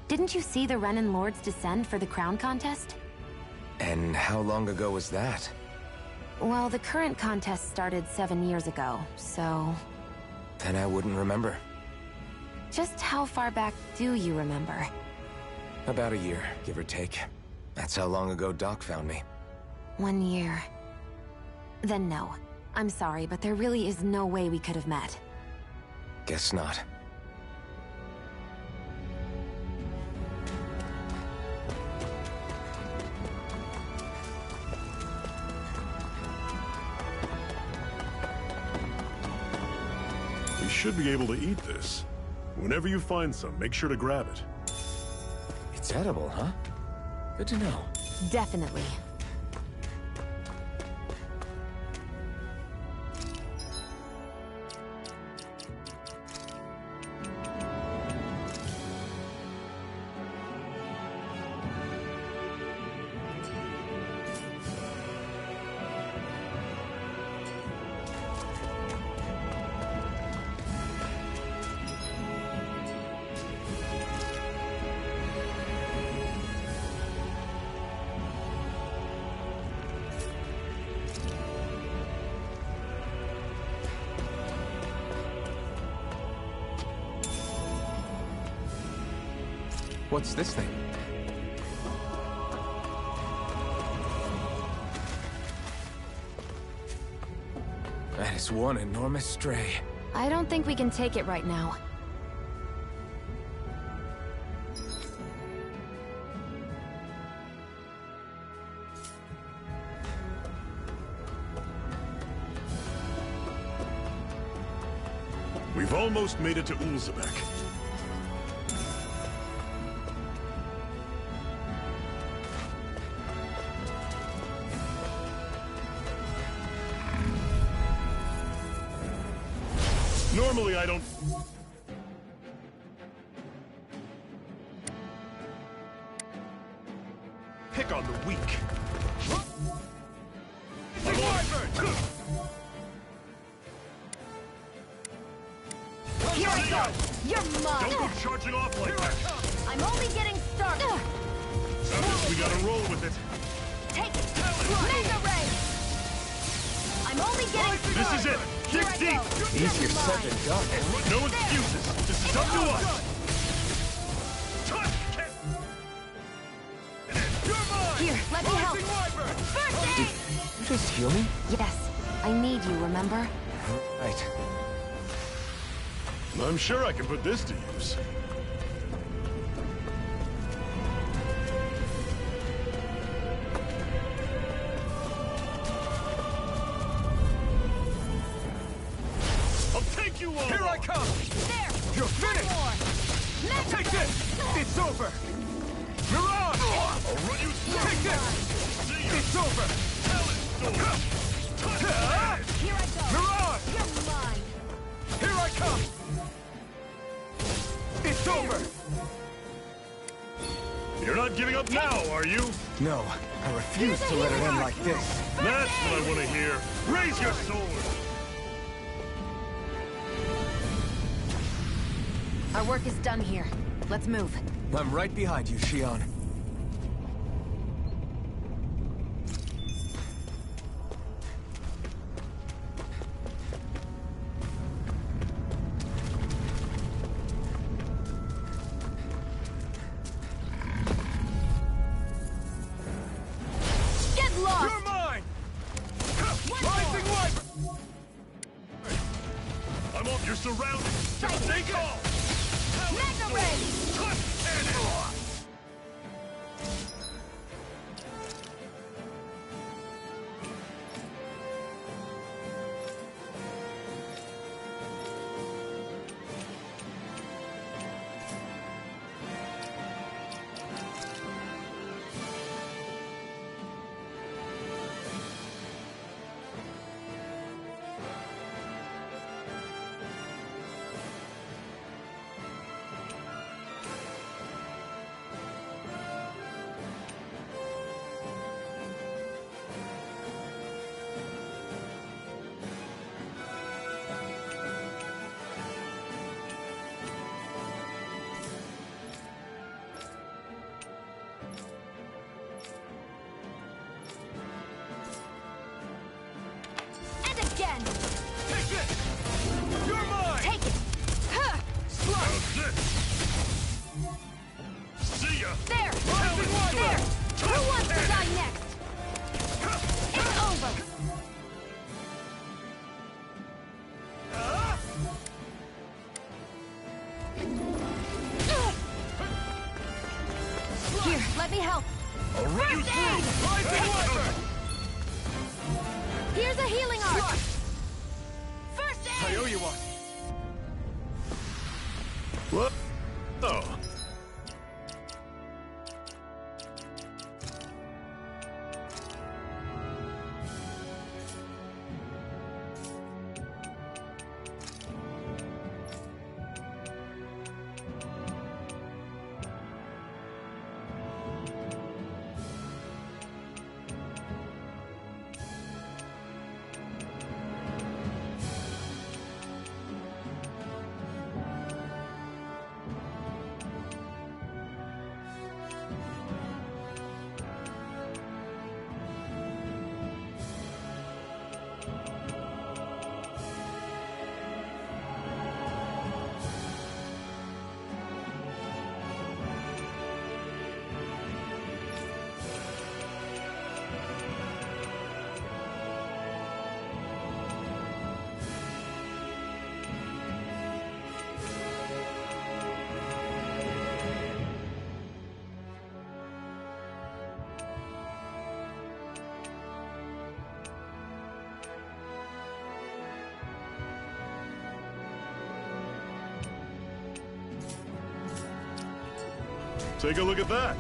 Didn't you see the Renin Lords descend for the crown contest? And how long ago was that? Well, the current contest started 7 years ago, so... Then I wouldn't remember. Just how far back do you remember? About a year, give or take. That's how long ago Doc found me. 1 year. Then no. I'm sorry, but there really is no way we could have met. Guess not. should be able to eat this. Whenever you find some, make sure to grab it. It's edible, huh? Good to know. Definitely. What's this thing? That is one enormous stray. I don't think we can take it right now. We've almost made it to Ulzebek. Normally I don't... pick on the weak. Here I go! You're mine! Don't go charging off like that! I'm only getting started! I guess we gotta roll with it. Take it! Mega Ray! I'm only getting started! This is it! Here I Dig deep! go. Easier You're said mine. than done. No excuses! This is up to us! Here, let me help! First aid! You just heal me? Yes, I need you, remember? Right. I'm sure I can put this to use. I'll take you on! Here I come! There! You're finished! More! Mega Take Ray! this! It's over! Mirage! I'll run you through! Take this! See ya! It's over! Here I go! Mirage! You're mine! Here I come! It's over! You're not giving up now, are you? No, I refuse to let it end like this. That's what I want to hear. Raise your sword! Our work is done here. Let's move. I'm right behind you, Shion. Get lost! You're mine! Rising Wyvern! I'm off your surroundings! Stay calm! Mega Ray! Again! Take this! You're mine! Take it! Huh. How's this? See ya! There! Rising Wyvern! There! Who wants to die next? It's over! Here, let me help. I'll run you First through! aid! Rising Wyvern! Here's a healing arc. First I aid! owe you one. What? Oh. Take a look at that.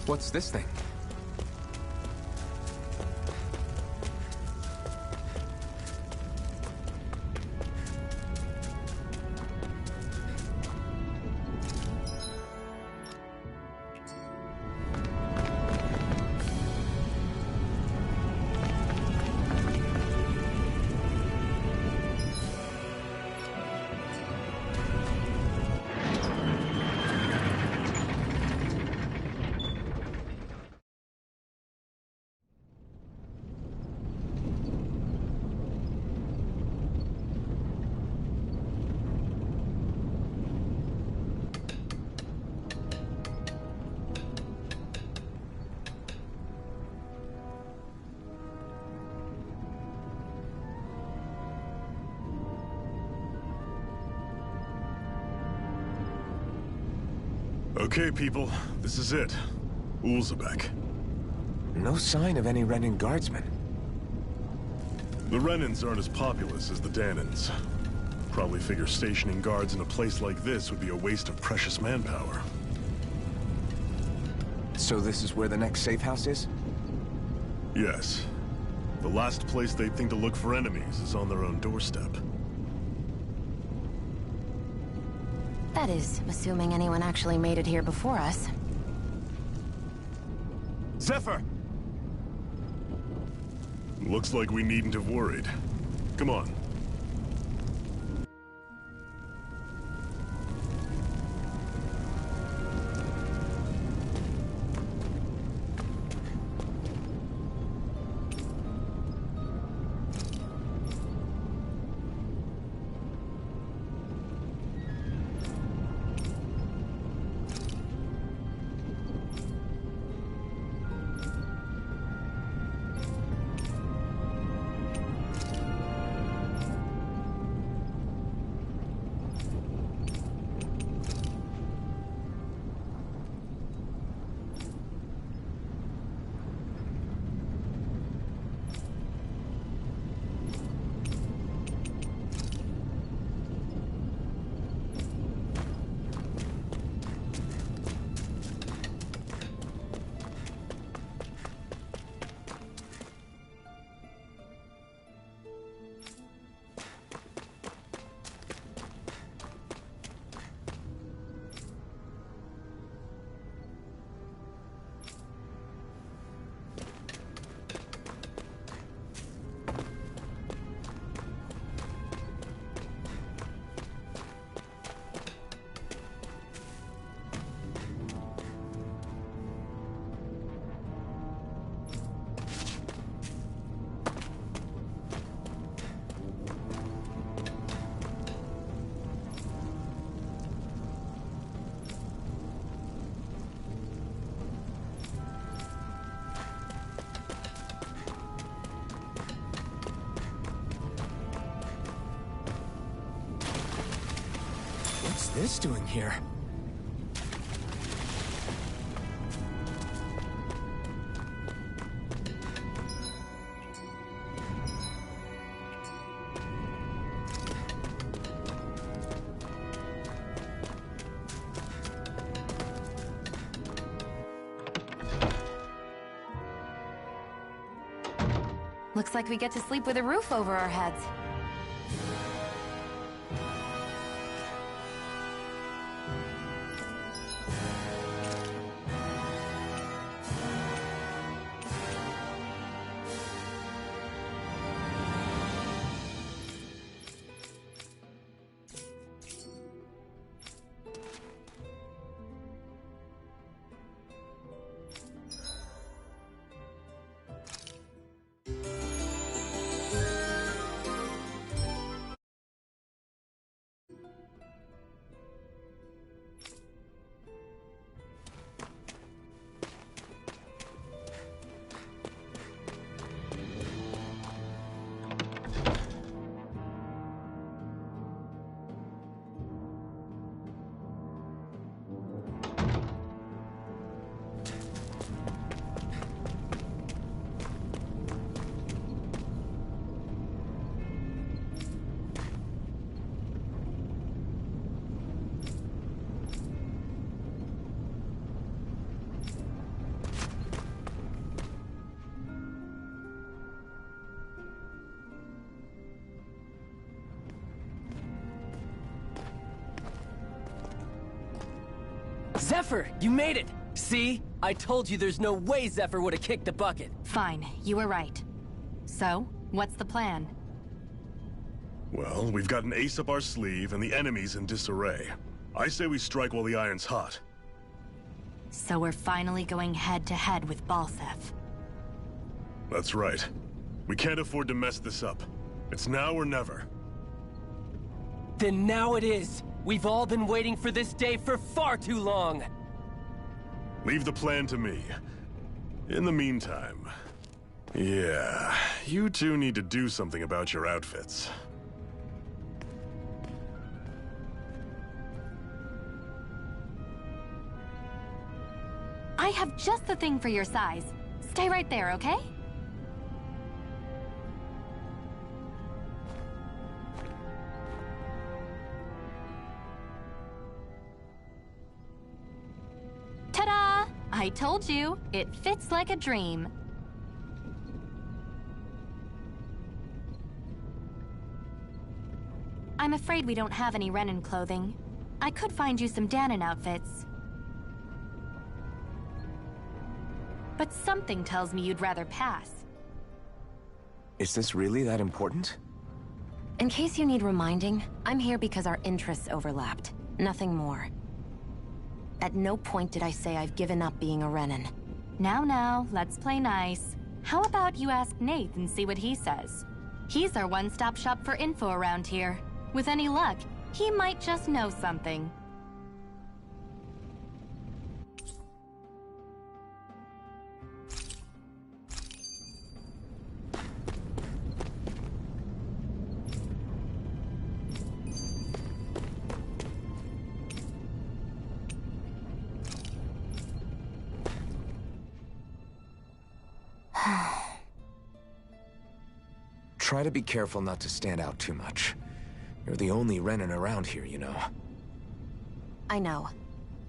What's this thing? Okay, people, this is it. Ulzebek. No sign of any Renin guardsmen. The Renins aren't as populous as the Danins. Probably figure stationing guards in a place like this would be a waste of precious manpower. So this is where the next safe house is? Yes. The last place they'd think to look for enemies is on their own doorstep. That is, assuming anyone actually made it here before us. Zephyr! Looks like we needn't have worried. Come on. What's this doing here? Looks like we get to sleep with a roof over our heads. Zephyr, you made it! See? I told you there's no way Zephyr would have kicked the bucket. Fine, you were right. So, what's the plan? Well, we've got an ace up our sleeve and the enemy's in disarray. I say we strike while the iron's hot. So we're finally going head-to-head with Balseph. That's right. We can't afford to mess this up. It's now or never. Then now it is! We've all been waiting for this day for far too long! Leave the plan to me. In the meantime... yeah, you two need to do something about your outfits. I have just the thing for your size. Stay right there, okay? Ta-da! I told you, it fits like a dream. I'm afraid we don't have any Renin clothing. I could find you some Danon outfits. But something tells me you'd rather pass. Is this really that important? In case you need reminding, I'm here because our interests overlapped. Nothing more. At no point did I say I've given up being a Renin. Now, let's play nice. How about you ask Nate and see what he says? He's our one-stop shop for info around here. With any luck, he might just know something. Try to be careful not to stand out too much. You're the only Renin around here, you know. I know.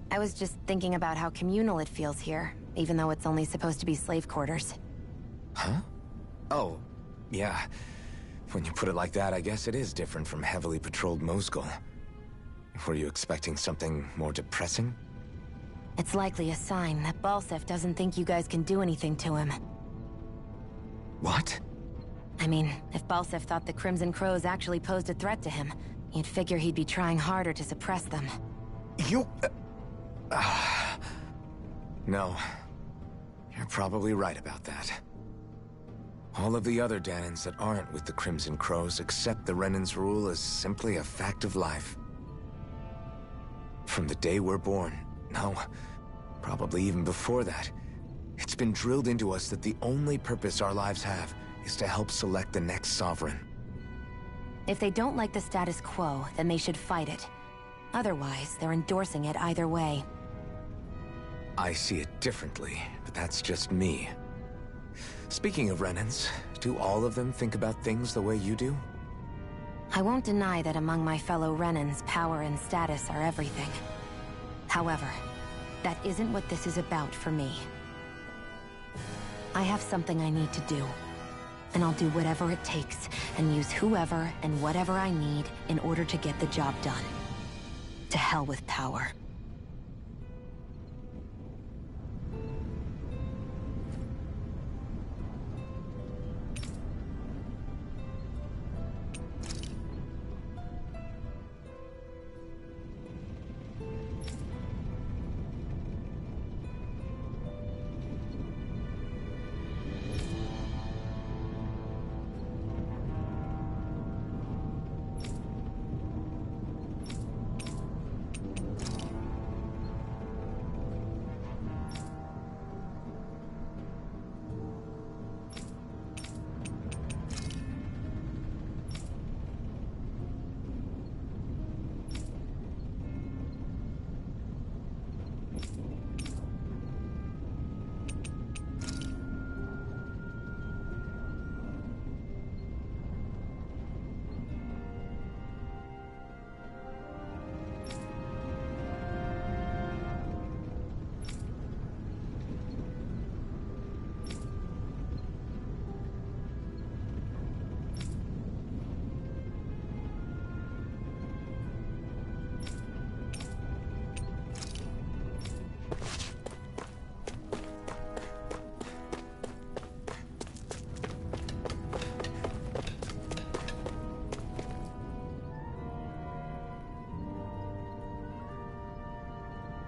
I was just thinking about how communal it feels here, even though it's only supposed to be slave quarters. Huh? Oh, yeah. When you put it like that, I guess it is different from heavily patrolled Mosgul. Were you expecting something more depressing? It's likely a sign that Balseph doesn't think you guys can do anything to him. What? I mean, if Balseph thought the Crimson Crows actually posed a threat to him, you'd figure he'd be trying harder to suppress them. You... No. You're probably right about that. All of the other Danons that aren't with the Crimson Crows accept the Renin's rule as simply a fact of life. From the day we're born, no, probably even before that, it's been drilled into us that the only purpose our lives have is to help select the next sovereign. If they don't like the status quo, then they should fight it. Otherwise, they're endorsing it either way. I see it differently, but that's just me. Speaking of Renins, do all of them think about things the way you do? I won't deny that among my fellow Renins, power and status are everything. However, that isn't what this is about for me. I have something I need to do. and I'll do whatever it takes, and use whoever and whatever I need in order to get the job done. To hell with power.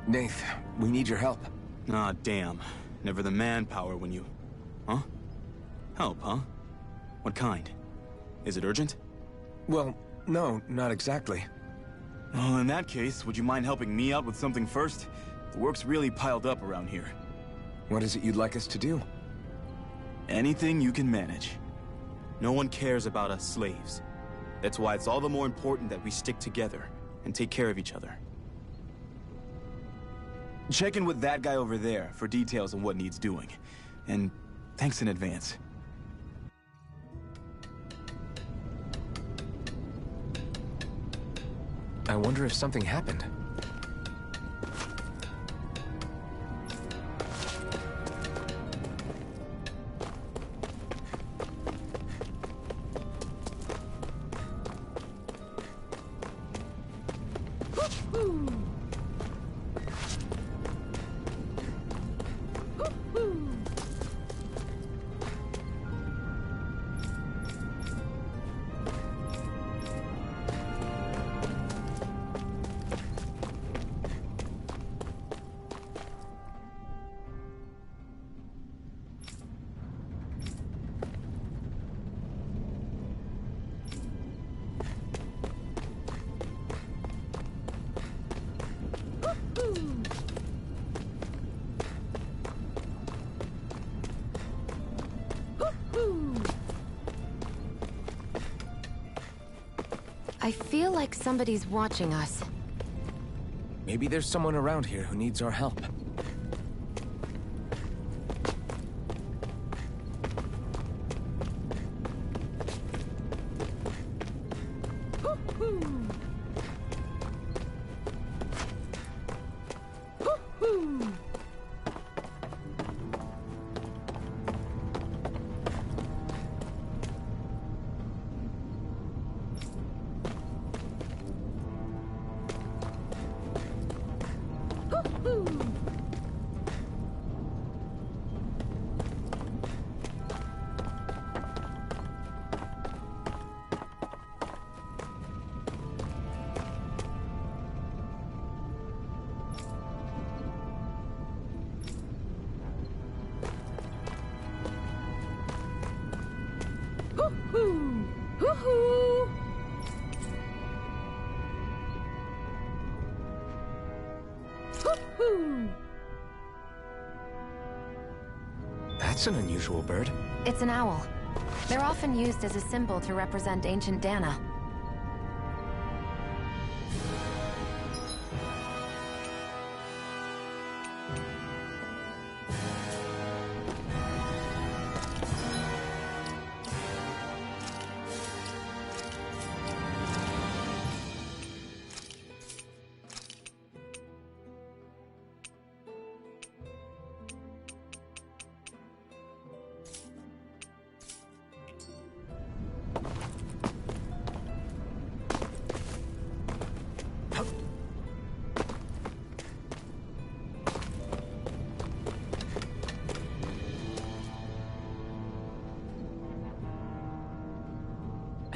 Nath, we need your help. Ah, damn. Never the manpower when you... Huh? Help, huh? What kind? Is it urgent? Well, no, not exactly. Well, in that case, would you mind helping me out with something first? The work's really piled up around here. What is it you'd like us to do? Anything you can manage. No one cares about us slaves. That's why it's all the more important that we stick together and take care of each other. Check in with that guy over there for details on what needs doing. And thanks in advance. I wonder if something happened. I feel like somebody's watching us. Maybe there's someone around here who needs our help. That's an unusual bird. It's an owl. They're often used as a symbol to represent ancient Dana.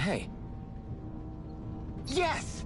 Hey. Yes!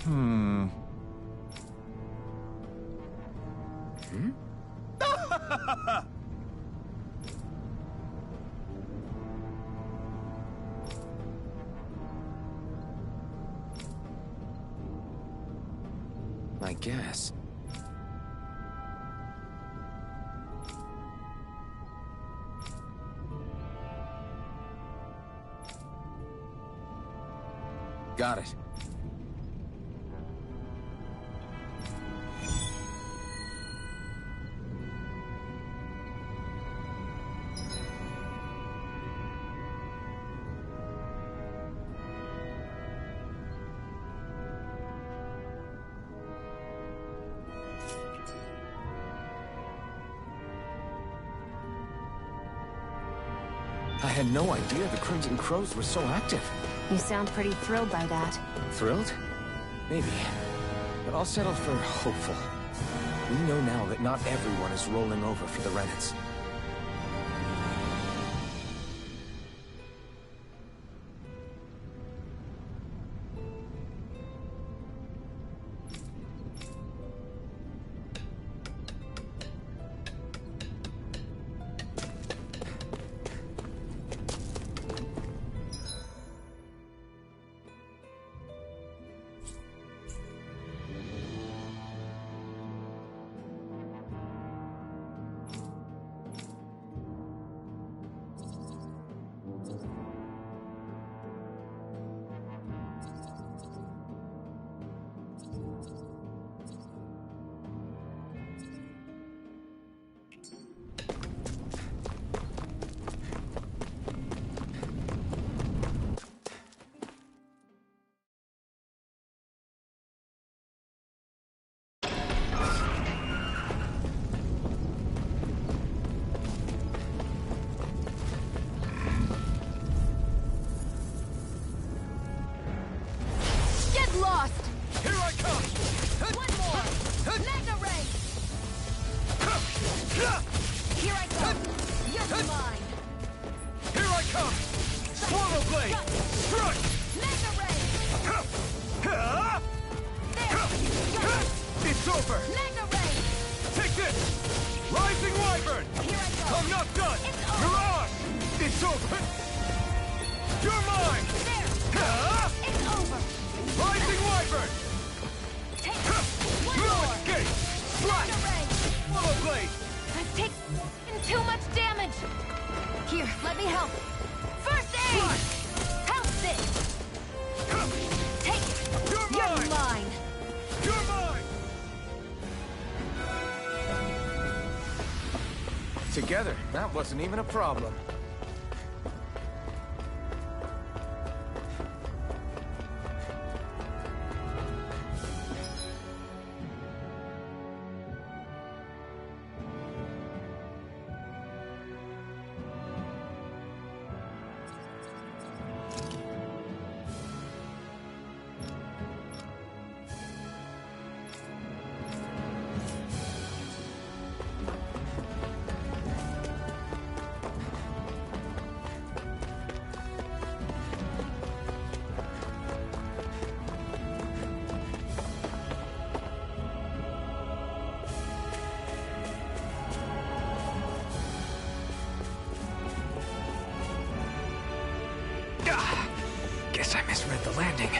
Hmm. I guess. Got it. I had no idea the Crimson Crows were so active. You sound pretty thrilled by that. Thrilled? Maybe. But I'll settle for hopeful. We know now that not everyone is rolling over for the Renans. over! Magna Ray! Take this! Rising Wyvern! Here I go! I'm not done! It's You're over! on! It's over! You're mine! There! Ah! It's over! Rising Wyvern! Take one No more! escape! Magna Slash! Ray! Swallow Blade! I've taken too much damage! Here, let me help! First aid! Help this! Take it! You're You're mine! mine! You're mine! Together, that wasn't even a problem. Guess I misread the landing.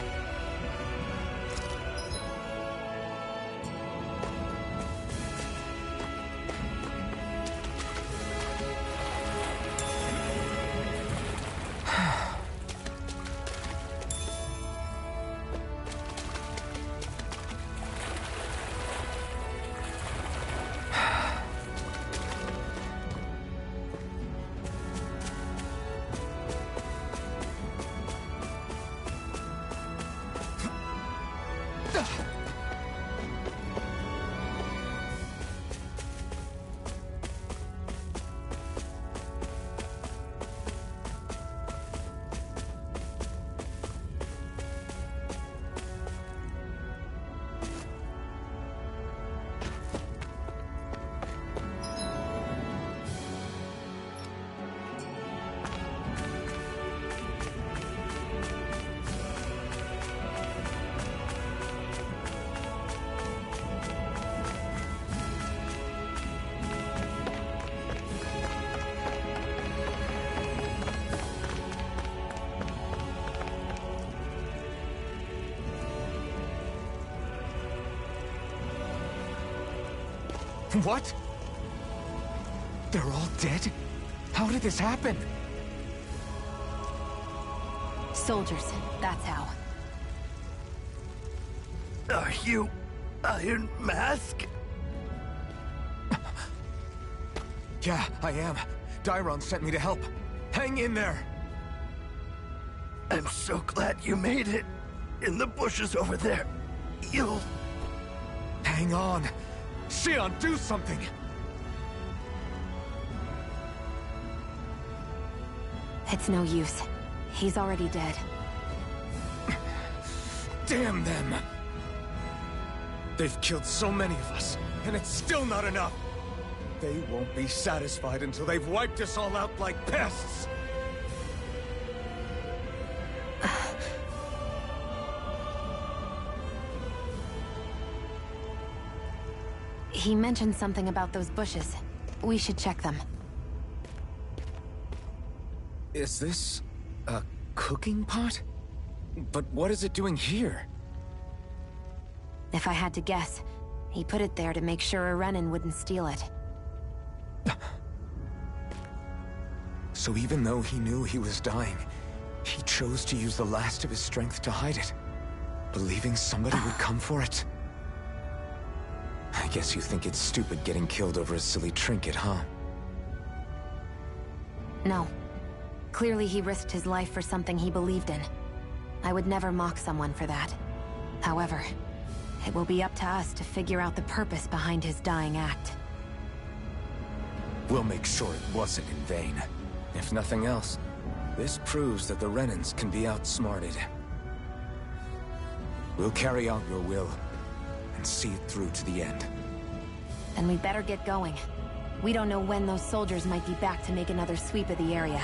What? They're all dead? How did this happen? Soldiers, that's how. Are you Iron Mask? Yeah, I am. Dairon sent me to help. Hang in there! I'm so glad you made it. In the bushes over there. You'll... Hang on! Xion, do something! It's no use. He's already dead. Damn them! They've killed so many of us, and it's still not enough! They won't be satisfied until they've wiped us all out like pests! He mentioned something about those bushes. We should check them. Is this... a cooking pot? But what is it doing here? If I had to guess, he put it there to make sure a Renin wouldn't steal it. So even though he knew he was dying, he chose to use the last of his strength to hide it, believing somebody would come for it? I guess you think it's stupid getting killed over a silly trinket, huh? No. Clearly he risked his life for something he believed in. I would never mock someone for that. However, it will be up to us to figure out the purpose behind his dying act. We'll make sure it wasn't in vain. If nothing else, this proves that the Renins can be outsmarted. We'll carry out your will, and see it through to the end. Then we'd better get going. We don't know when those soldiers might be back to make another sweep of the area.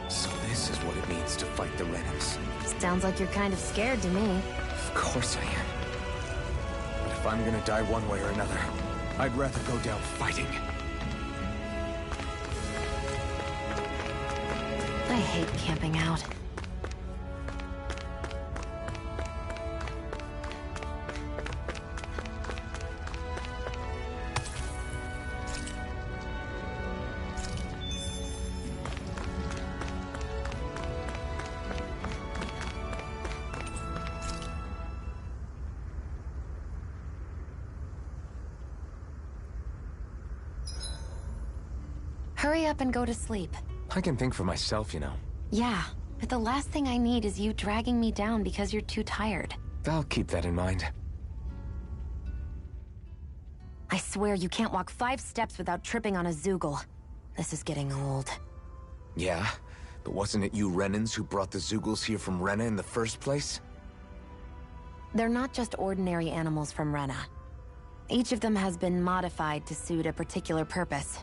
So this is what it means to fight the Renins. Sounds like you're kind of scared to me. Of course I am. But if I'm gonna die one way or another, I'd rather go down fighting. I hate camping out. Hurry up and go to sleep. I can think for myself, you know. Yeah, but the last thing I need is you dragging me down because you're too tired. I'll keep that in mind. I swear you can't walk 5 steps without tripping on a Zoogle. This is getting old. Yeah? But wasn't it you Renans who brought the Zoogles here from Rena in the first place? They're not just ordinary animals from Rena. Each of them has been modified to suit a particular purpose.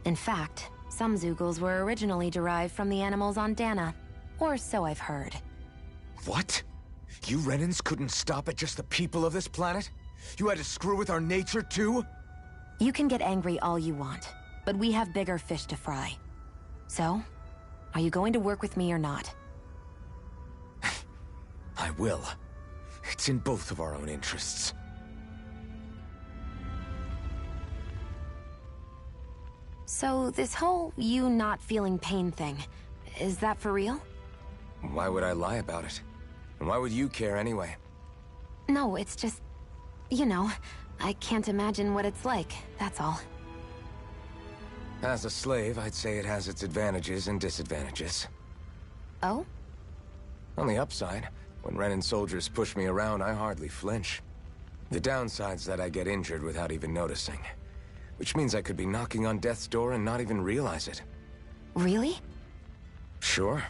In fact, some Zoogles were originally derived from the animals on Dana. Or so I've heard. What? You Renans couldn't stop at just the people of this planet? You had to screw with our nature too? You can get angry all you want, but we have bigger fish to fry. So, are you going to work with me or not? I will. It's in both of our own interests. So, this whole you not feeling pain thing, is that for real? Why would I lie about it? And why would you care anyway? No, it's just... you know, I can't imagine what it's like, that's all. As a slave, I'd say it has its advantages and disadvantages. Oh? On the upside, when Renan soldiers push me around, I hardly flinch. The downside's that I get injured without even noticing. Which means I could be knocking on death's door and not even realize it. Really? Sure.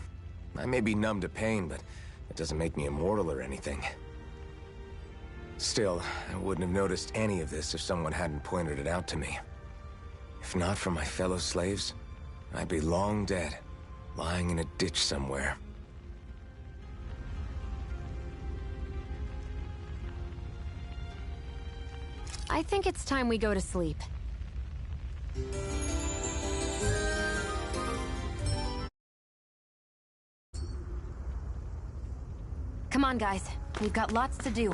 I may be numb to pain, but it doesn't make me immortal or anything. Still, I wouldn't have noticed any of this if someone hadn't pointed it out to me. If not for my fellow slaves, I'd be long dead, lying in a ditch somewhere. I think it's time we go to sleep. Come on, guys. We've got lots to do.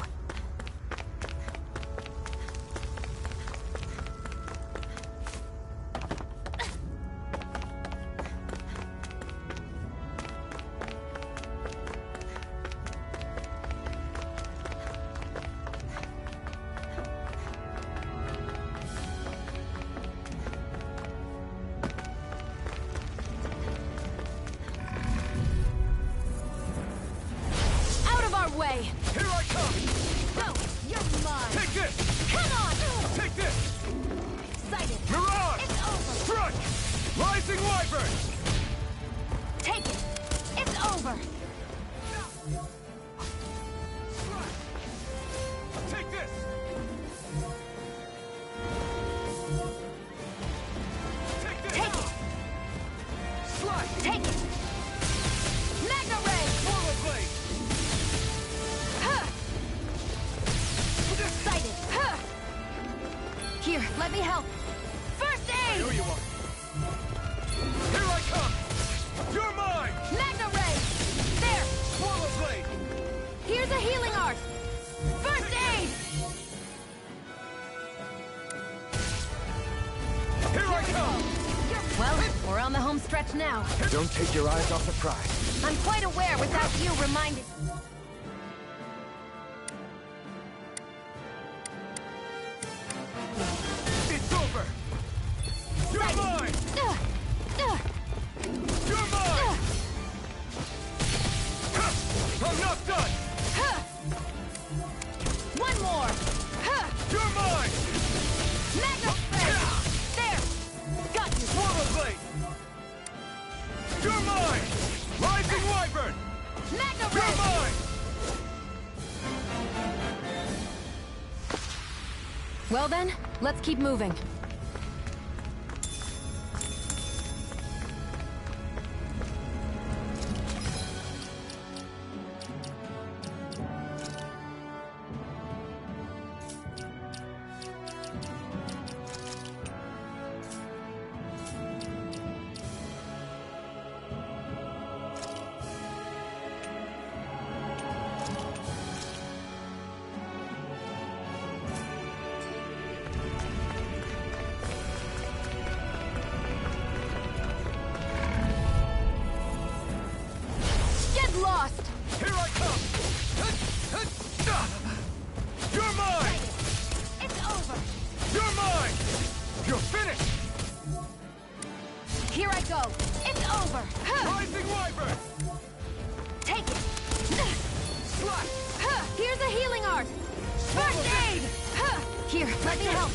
Here I come! Go! You're mine! Take this! Come on! Take this! Excited! Mirage! It's over! Strike! Rising Wyvern! Take it! It's over! Take this! Take this! Take it! Slide! Take it! Magna Ray! Portal Blade! Excited! Here, let me help! First I aid! know you are! Here I come! You're mine! Magna Ray! There! Portal Blade! Here's a healing art! First aid! Here I come! Well, we're on the home stretch now. Don't take your eyes off the prize. I'm quite aware without you reminding... It's over! You're mine! You're mine! I'm not done! One more! You're mine! Magna Ray! There! Got you! Portal Blade! You're mine! Rising Wyvern! Magna You're Ray! mine! Well then, let's keep moving. start! First aid! Here, let me help.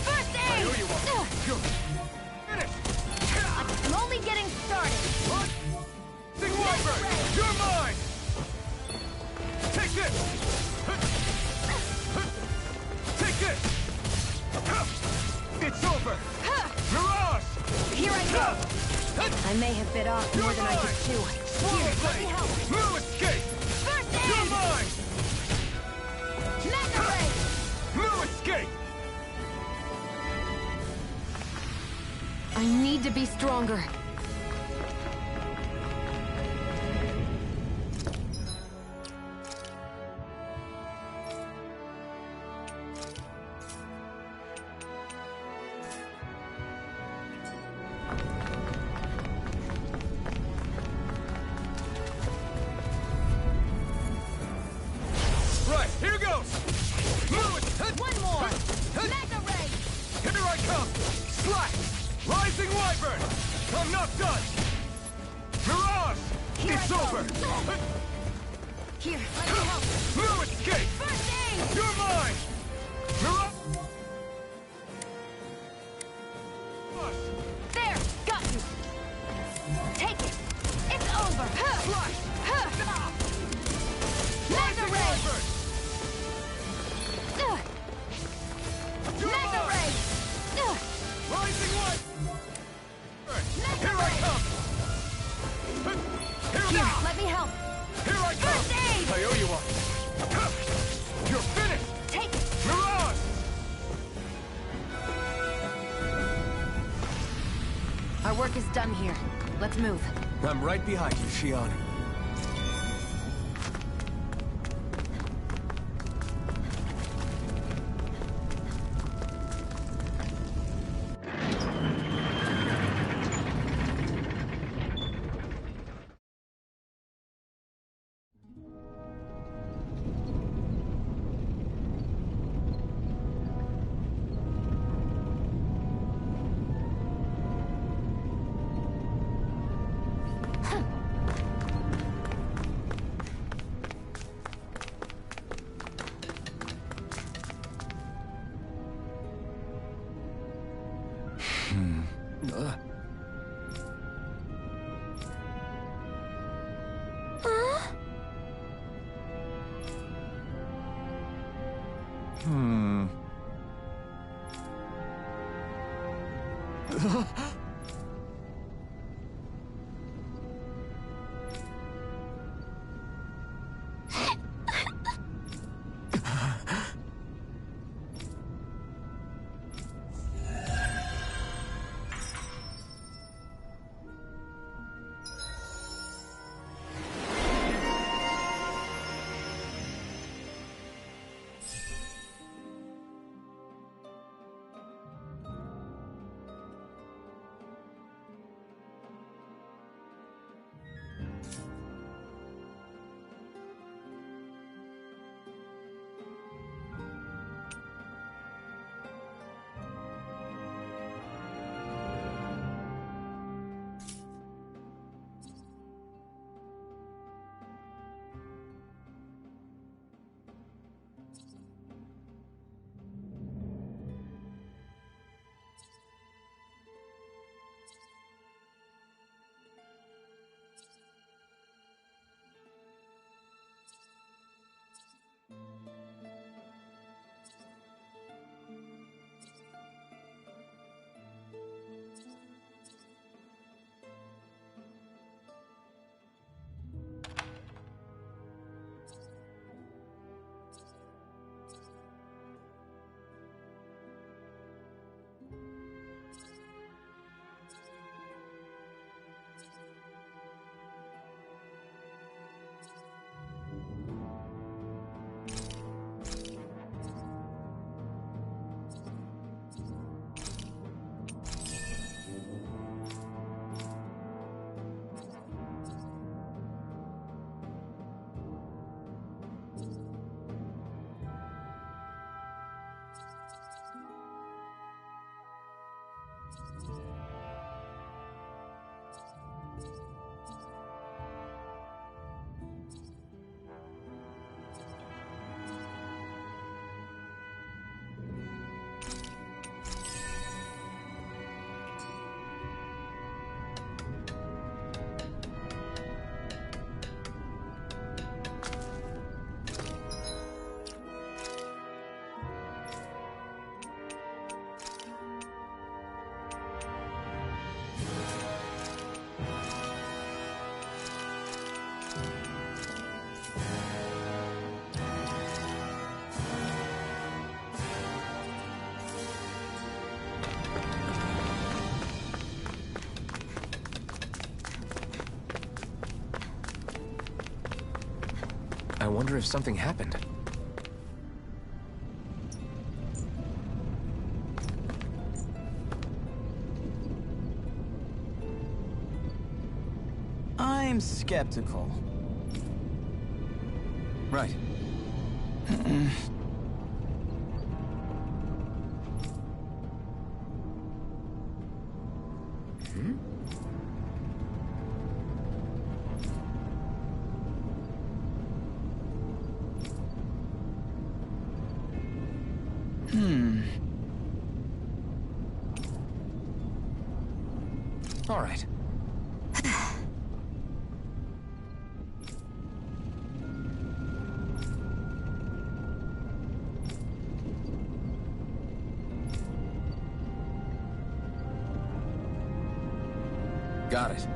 First aid! I'm only getting started. You're mine! Take this! Take this! It's over! Mirage! Here I go! I may have bit off more than I could chew. Here, let me help. No escape! First You're aid! mine! Mega ray! No escape! I need to be stronger. Right, here goes! One more! Mega ray! Here I come! Slack! Rising Wyvern! I'm not done! Mirage! Here It's I go. over! Here, let me help. No escape! First aid! You're mine! Mirage! There! Got you! Take it! It's over! Slash! Mega Rising ray! Wyvern! You're Mega mine! ray! Rising Wyvern! Here I come! Here, let me help. Here I come! First aid! I owe you one! You're finished! Take it! Mirage! Our work is done here. Let's move. I'm right behind you, Shion. I wonder if something happened. I'm skeptical. Right. All right. Got it.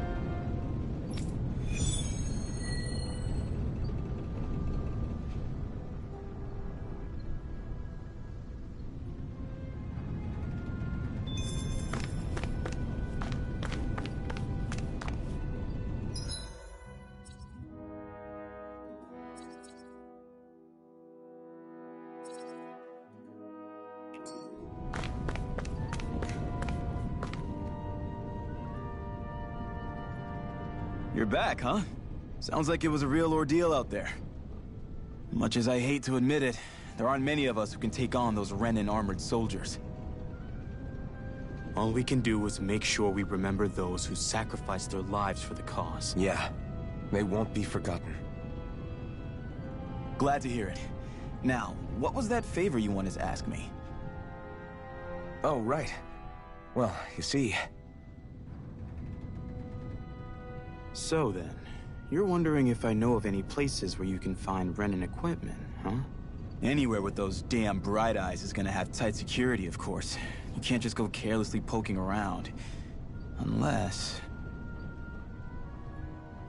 You're back, huh? Sounds like it was a real ordeal out there. Much as I hate to admit it, there aren't many of us who can take on those Renan armored soldiers. All we can do is make sure we remember those who sacrificed their lives for the cause. Yeah, they won't be forgotten. Glad to hear it. Now, what was that favor you wanted to ask me? Oh, right. Well, you see... So then, you're wondering if I know of any places where you can find Renan equipment, huh? Anywhere with those damn bright eyes is gonna have tight security, of course. You can't just go carelessly poking around. Unless...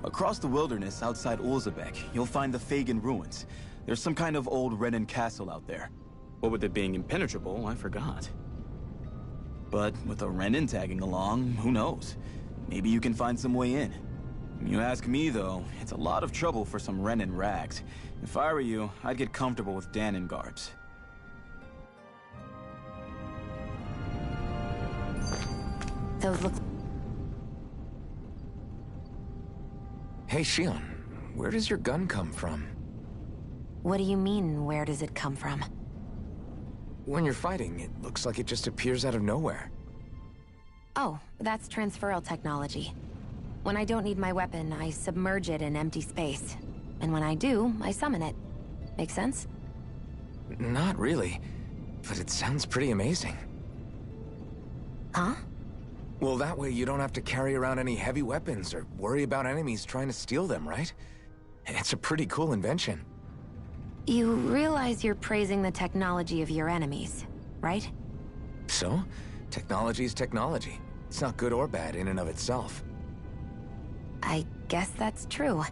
Across the wilderness outside Ulzebek, you'll find the Fagin ruins. There's some kind of old Renan castle out there. What with it being impenetrable, I forgot. But with a Renan tagging along, who knows? Maybe you can find some way in. You ask me, though, it's a lot of trouble for some Renan rags. If I were you, I'd get comfortable with Danon garbs. Those look... Hey, Shion, where does your gun come from? What do you mean, where does it come from? When you're fighting, it looks like it just appears out of nowhere. Oh, that's transferal technology. When I don't need my weapon, I submerge it in empty space. And when I do, I summon it. Make sense? Not really, but it sounds pretty amazing. Huh? Well, that way you don't have to carry around any heavy weapons or worry about enemies trying to steal them, right? It's a pretty cool invention. You realize you're praising the technology of your enemies, right? So? Technology is technology. It's not good or bad in and of itself. I guess that's true.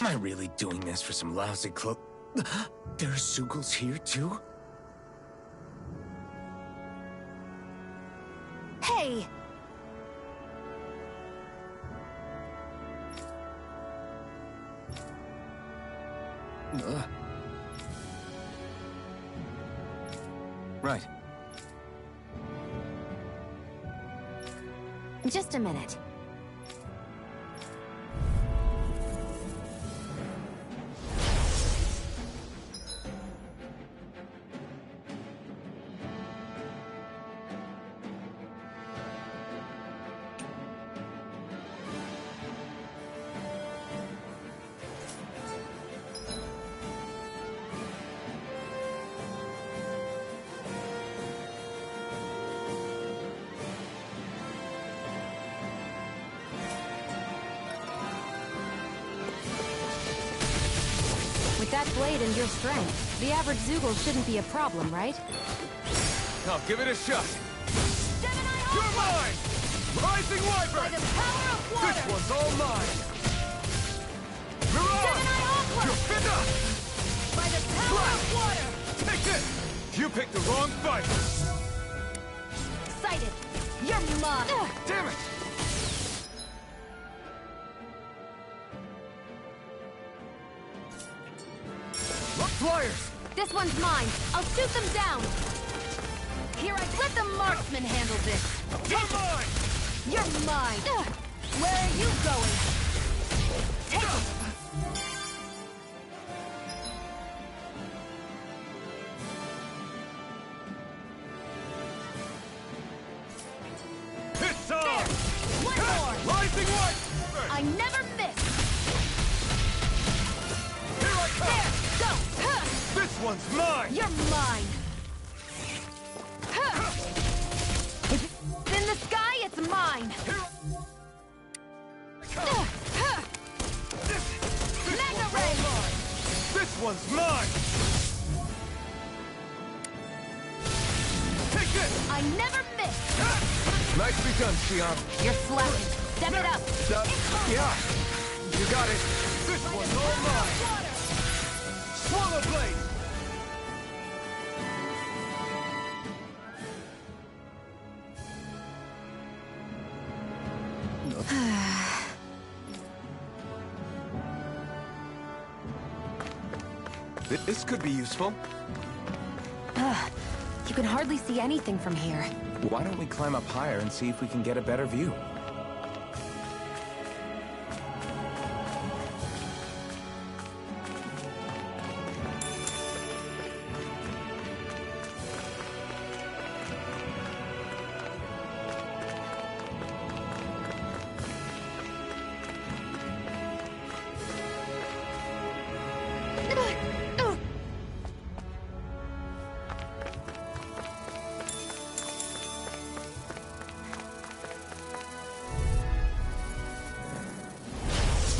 Am I really doing this for some lousy clo- There's Zugals here, too? Hey! Right. Just a minute. With that blade and your strength, the average Zoogle shouldn't be a problem, right? I'll give it a shot. You're mine! Rising Wyvern! By the power of water! This one's all mine! Mirage! You're fit up! By the power of water! Take this! You picked the wrong fight! Sighted! You're mine! Damn it! Flyers! This one's mine. I'll shoot them down. Here, let the marksman handle this. You're mine! You're mine! Where are you going? Take it! It's on! One more! Rising Wyvern! I never miss! Here I come! There! Go! This one's mine! You're mine! In the sky, it's mine! Mega Ray! This one's mine! Take this! I never miss! Nicely done, Xion. You're slacking. Step it up! Yeah! You got it! This one's all mine! Swallow blade! This could be useful. You can hardly see anything from here. Why don't we climb up higher and see if we can get a better view?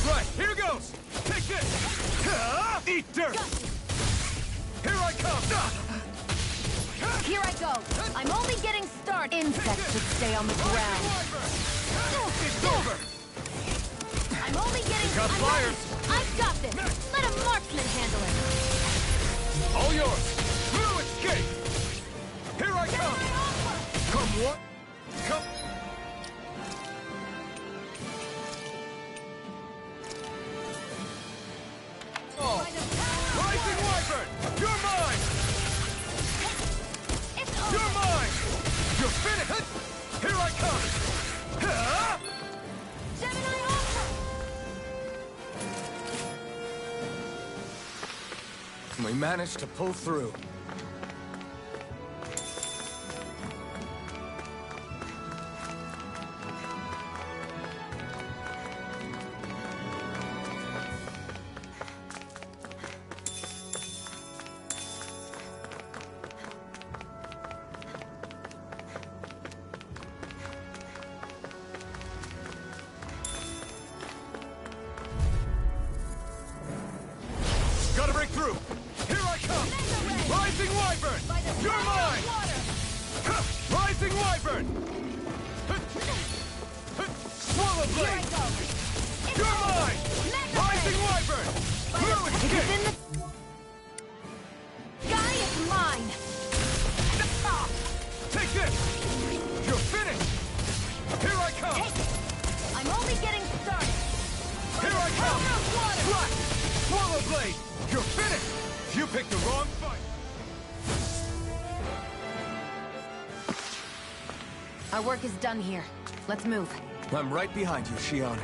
Right, here goes! Take this! Eat dirt! Here I come! Here I go! I'm only getting started! Insects should stay on the ground! It's over! I'm only getting... Got flyers! I've got this! Let a marksman handle it! All yours! No escape! Here I come! Come what? Come... Oh! Rising Wyvern! You're mine! It's over! You're mine! You're finished! Here I come! Gemini Alpha! We managed to pull through. Gotta break through! Here I come! Rising Wyvern! You're mine! Rising Wyvern! Swallow blade! You're mine! Rising Wyvern! No escape! Guy is mine! Take this! You're finished! Here I come! I'm only getting started! Here I come! Power of water! Flash! Swallow blade! You're finished! You picked the wrong fight! Our work is done here. Let's move. I'm right behind you, Xion.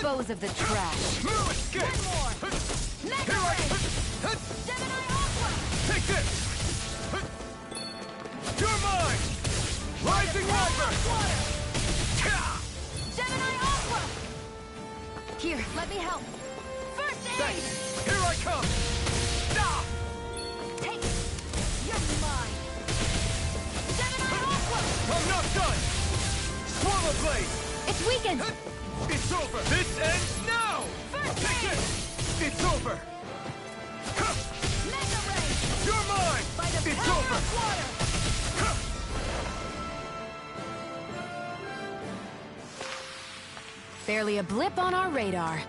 dispose of the trash. No escape! One more! Mega Here I Ray! Gemini Aqua! take this! You're mine! Rising Wyvern! Water! Gemini Aqua! Here, let me help. First aid! Thanks! Here I come! Ah! Take it! You're mine! Gemini Aqua! I'm not done! Swallow Blade! It's weakened! It's over! This ends now! First Take aid! this! It's over! Mega Ray! You're mine! By the It's power over! of water! Barely a blip on our radar.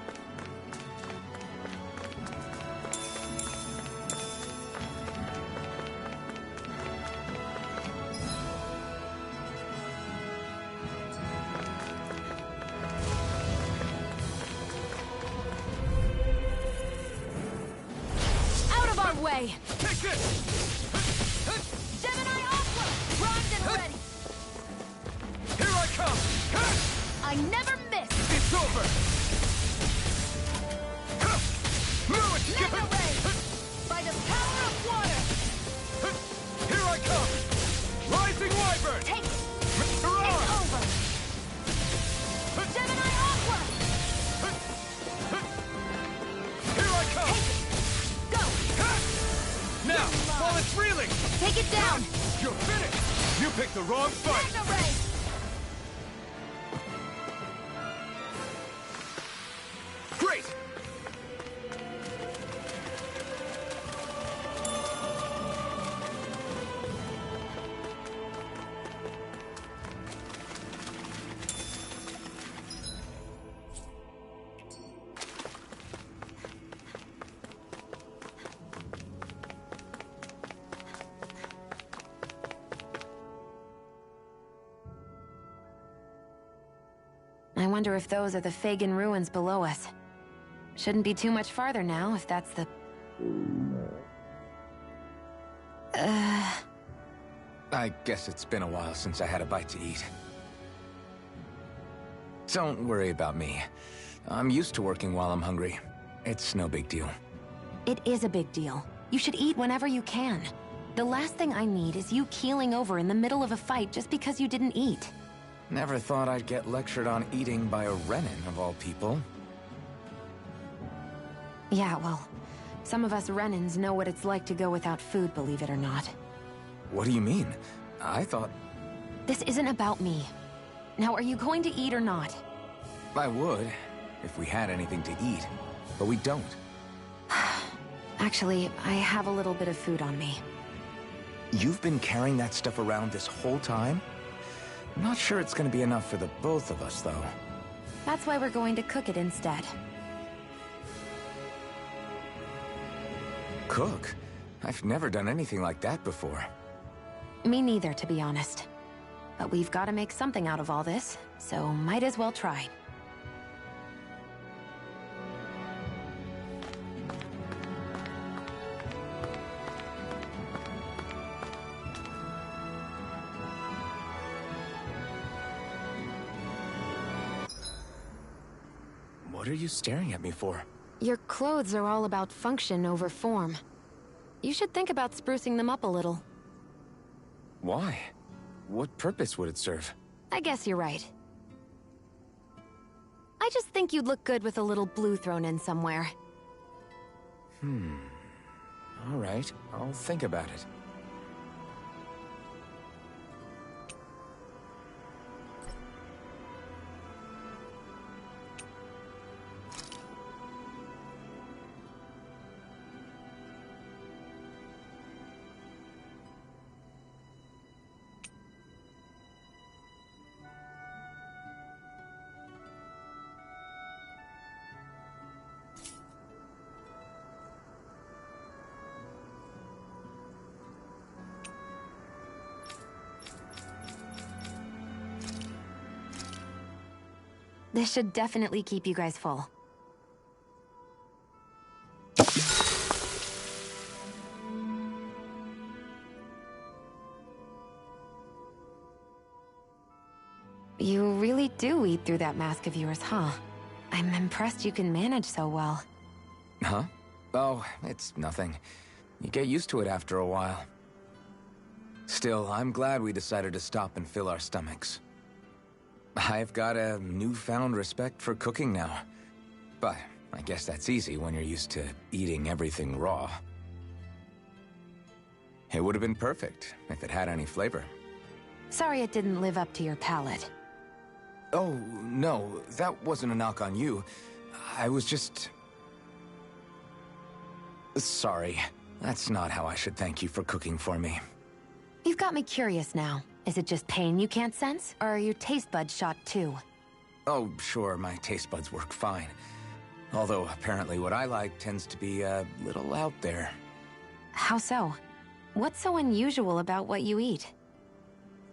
Out of our way! Take this! Gemini Aqua! Primed and ready! Here I come! I never miss! It's over! No escape! Mega Ray! By the power of water! Here I come! Rising Wyvern! Take it! Hurrah! It's over! Gemini Aqua! Here I come! Go! Now, while it's reeling! Take it down! You're finished! You picked the wrong fight! Mega Ray! Great! I wonder if those are the Fagin ruins below us. Shouldn't be too much farther now, if that's the... I guess it's been a while since I had a bite to eat. Don't worry about me. I'm used to working while I'm hungry. It's no big deal. It is a big deal. You should eat whenever you can. The last thing I need is you keeling over in the middle of a fight just because you didn't eat. Never thought I'd get lectured on eating by a Renin, of all people. Yeah, well, some of us Renins know what it's like to go without food, believe it or not. What do you mean? I thought... This isn't about me. Now, are you going to eat or not? I would, if we had anything to eat. But we don't. Actually, I have a little bit of food on me. You've been carrying that stuff around this whole time? Not sure it's gonna be enough for the both of us, though. That's why we're going to cook it instead. Cook? I've never done anything like that before. Me neither, to be honest. But we've got to make something out of all this, so might as well try. What are you staring at me for? Your clothes are all about function over form. You should think about sprucing them up a little. Why? What purpose would it serve? I guess you're right. I just think you'd look good with a little blue thrown in somewhere. All right, I'll think about it. This should definitely keep you guys full. You really do eat through that mask of yours, huh? I I'm impressed you can manage so well. Huh? Oh, it's nothing. You get used to it after a while. Still, I'm glad we decided to stop and fill our stomachs. I've got a newfound respect for cooking now. But I guess that's easy when you're used to eating everything raw. It would have been perfect if it had any flavor. Sorry it didn't live up to your palate. Oh, no, that wasn't a knock on you. I was just... Sorry. That's not how I should thank you for cooking for me. You've got me curious now. Is it just pain you can't sense, or are your taste buds shot too? Oh, sure, my taste buds work fine. Although, apparently what I like tends to be a little out there. How so? What's so unusual about what you eat?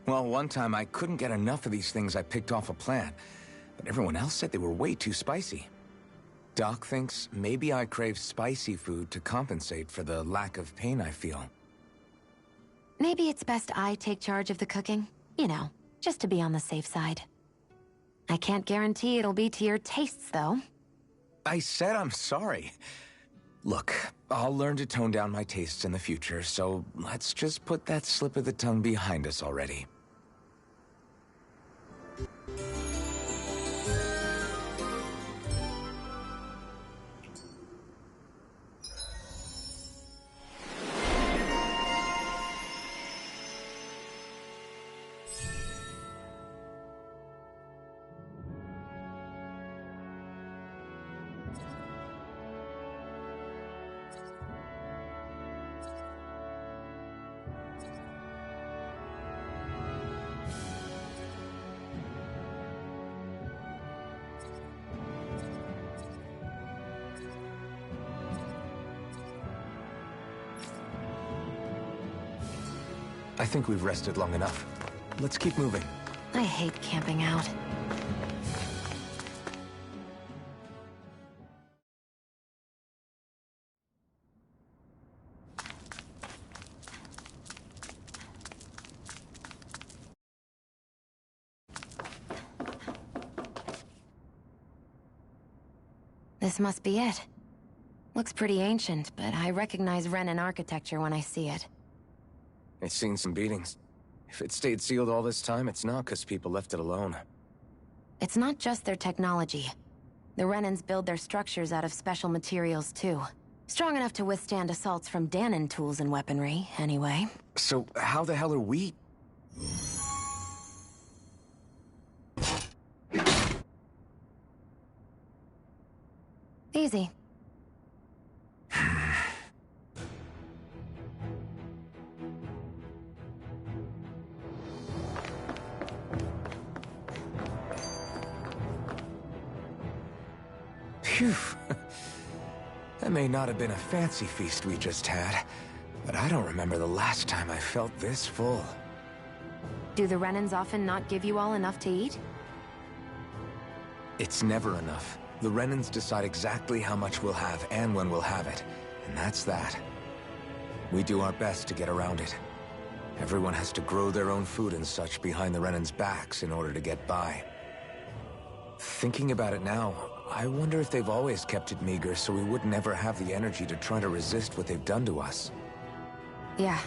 Well, one time I couldn't get enough of these things I picked off a plant, but everyone else said they were way too spicy. Doc thinks maybe I crave spicy food to compensate for the lack of pain I feel. Maybe it's best I take charge of the cooking. You know, just to be on the safe side. I can't guarantee it'll be to your tastes, though. I said I'm sorry. Look, I'll learn to tone down my tastes in the future, so let's just put that slip of the tongue behind us already. I think we've rested long enough. Let's keep moving. I hate camping out. This must be it. Looks pretty ancient, but I recognize Renan architecture when I see it. It's seen some beatings. If it stayed sealed all this time, it's not because people left it alone. It's not just their technology. The Renans build their structures out of special materials, too. Strong enough to withstand assaults from Danon tools and weaponry, anyway. So, how the hell are we... Easy. Phew. That may not have been a fancy feast we just had, but I don't remember the last time I felt this full. Do the Renans often not give you all enough to eat? It's never enough. The Renans decide exactly how much we'll have and when we'll have it, and that's that. We do our best to get around it. Everyone has to grow their own food and such behind the Renans' backs in order to get by. Thinking about it now, I wonder if they've always kept it meager so we would never have the energy to try to resist what they've done to us. Yeah.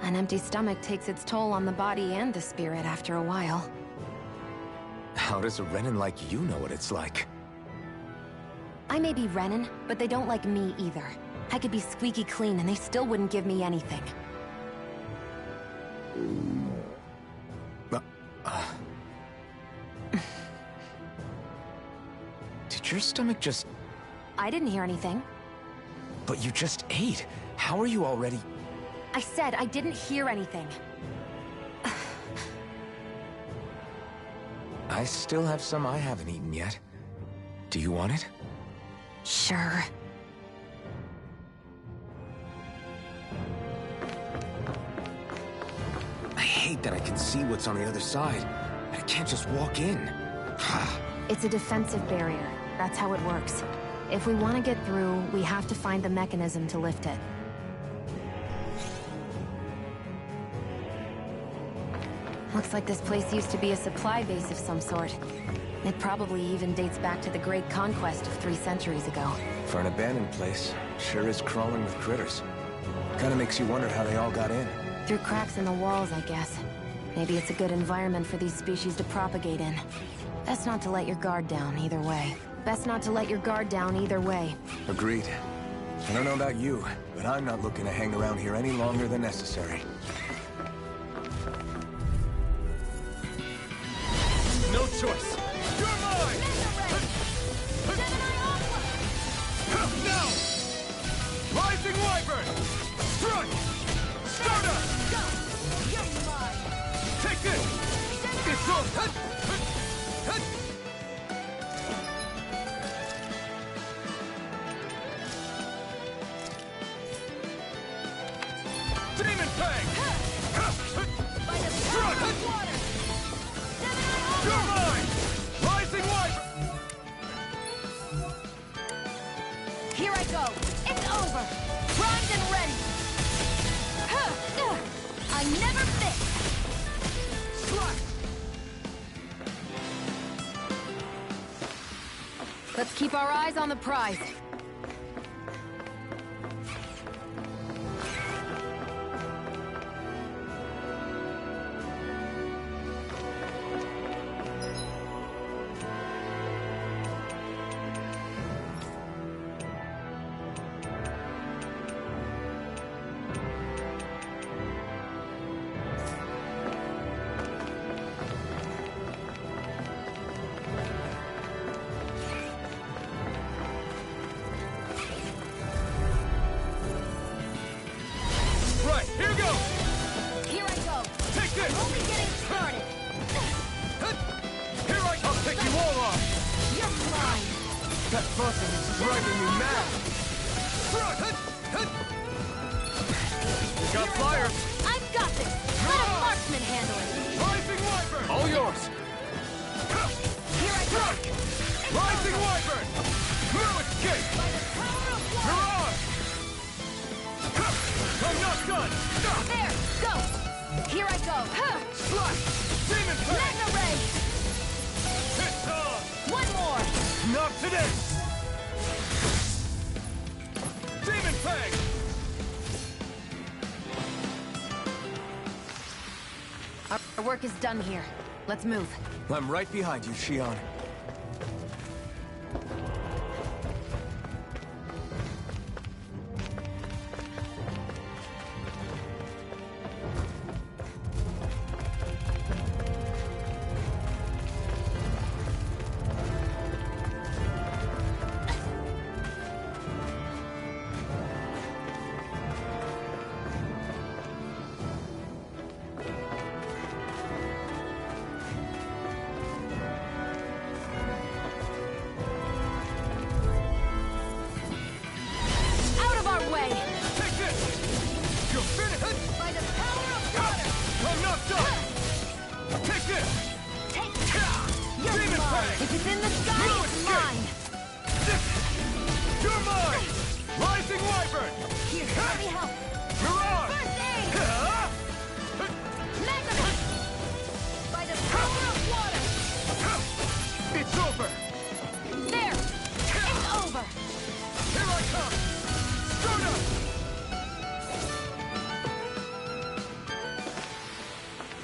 An empty stomach takes its toll on the body and the spirit after a while. How does a Renan like you know what it's like? I may be Renan, but they don't like me either. I could be squeaky clean and they still wouldn't give me anything. Did your stomach just... I didn't hear anything. But you just ate. How are you already... I said I didn't hear anything. I still have some I haven't eaten yet. Do you want it? Sure. I hate that I can see what's on the other side. I can't just walk in. It's a defensive barrier. That's how it works. If we want to get through, we have to find the mechanism to lift it. Looks like this place used to be a supply base of some sort. It probably even dates back to the Great Conquest of 3 centuries ago. For an abandoned place, sure is crawling with critters. Kinda makes you wonder how they all got in. Through cracks in the walls, I guess. Maybe it's a good environment for these species to propagate in. Best not to let your guard down either way. Best not to let your guard down either way. Agreed. I don't know about you, but I'm not looking to hang around here any longer than necessary. No choice. You're mine! Now! Rising Wyvern! Strike! Start up! You're mine! Take this! It's all... Demon Fang! Strike! You're mine! Rising Wyvern! Here I go! It's over! Primed and ready! I never fit! Slash! Let's keep our eyes on the prize. Right, here goes! Here I go! Take this! I'm only getting started! Here I come! I'll take you all off! You're mine! That fussing is driving me mad! Got fire! I've got this! Let a marksman handle it! Rising Wyvern! All yours! Here I go! Rising Wyvern! No escape! By the power of water! Mirage! I'm not done! There! Go! Here I go! Slash! Demon Fang! Magna Ray! It's on! One more! Not today! Demon Fang! Our work is done here. Let's move. I'm right behind you, Shion. Out of our way! Take this! You're finished! By the power of water! I'm not done! Take this! Take You're Demon mine! Fang! If it's in the sky, No it's escape! mine! You're mine! Rising Wyvern! Here, let me help! Mirage! First aid! Magna! By the power of water! It's over! There! It's over! Here I come! Start up!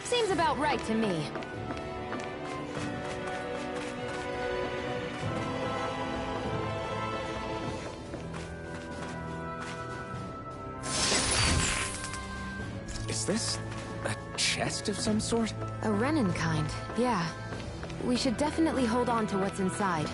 Seems about right to me. Is this a chest of some sort? A Renin kind, yeah. We should definitely hold on to what's inside.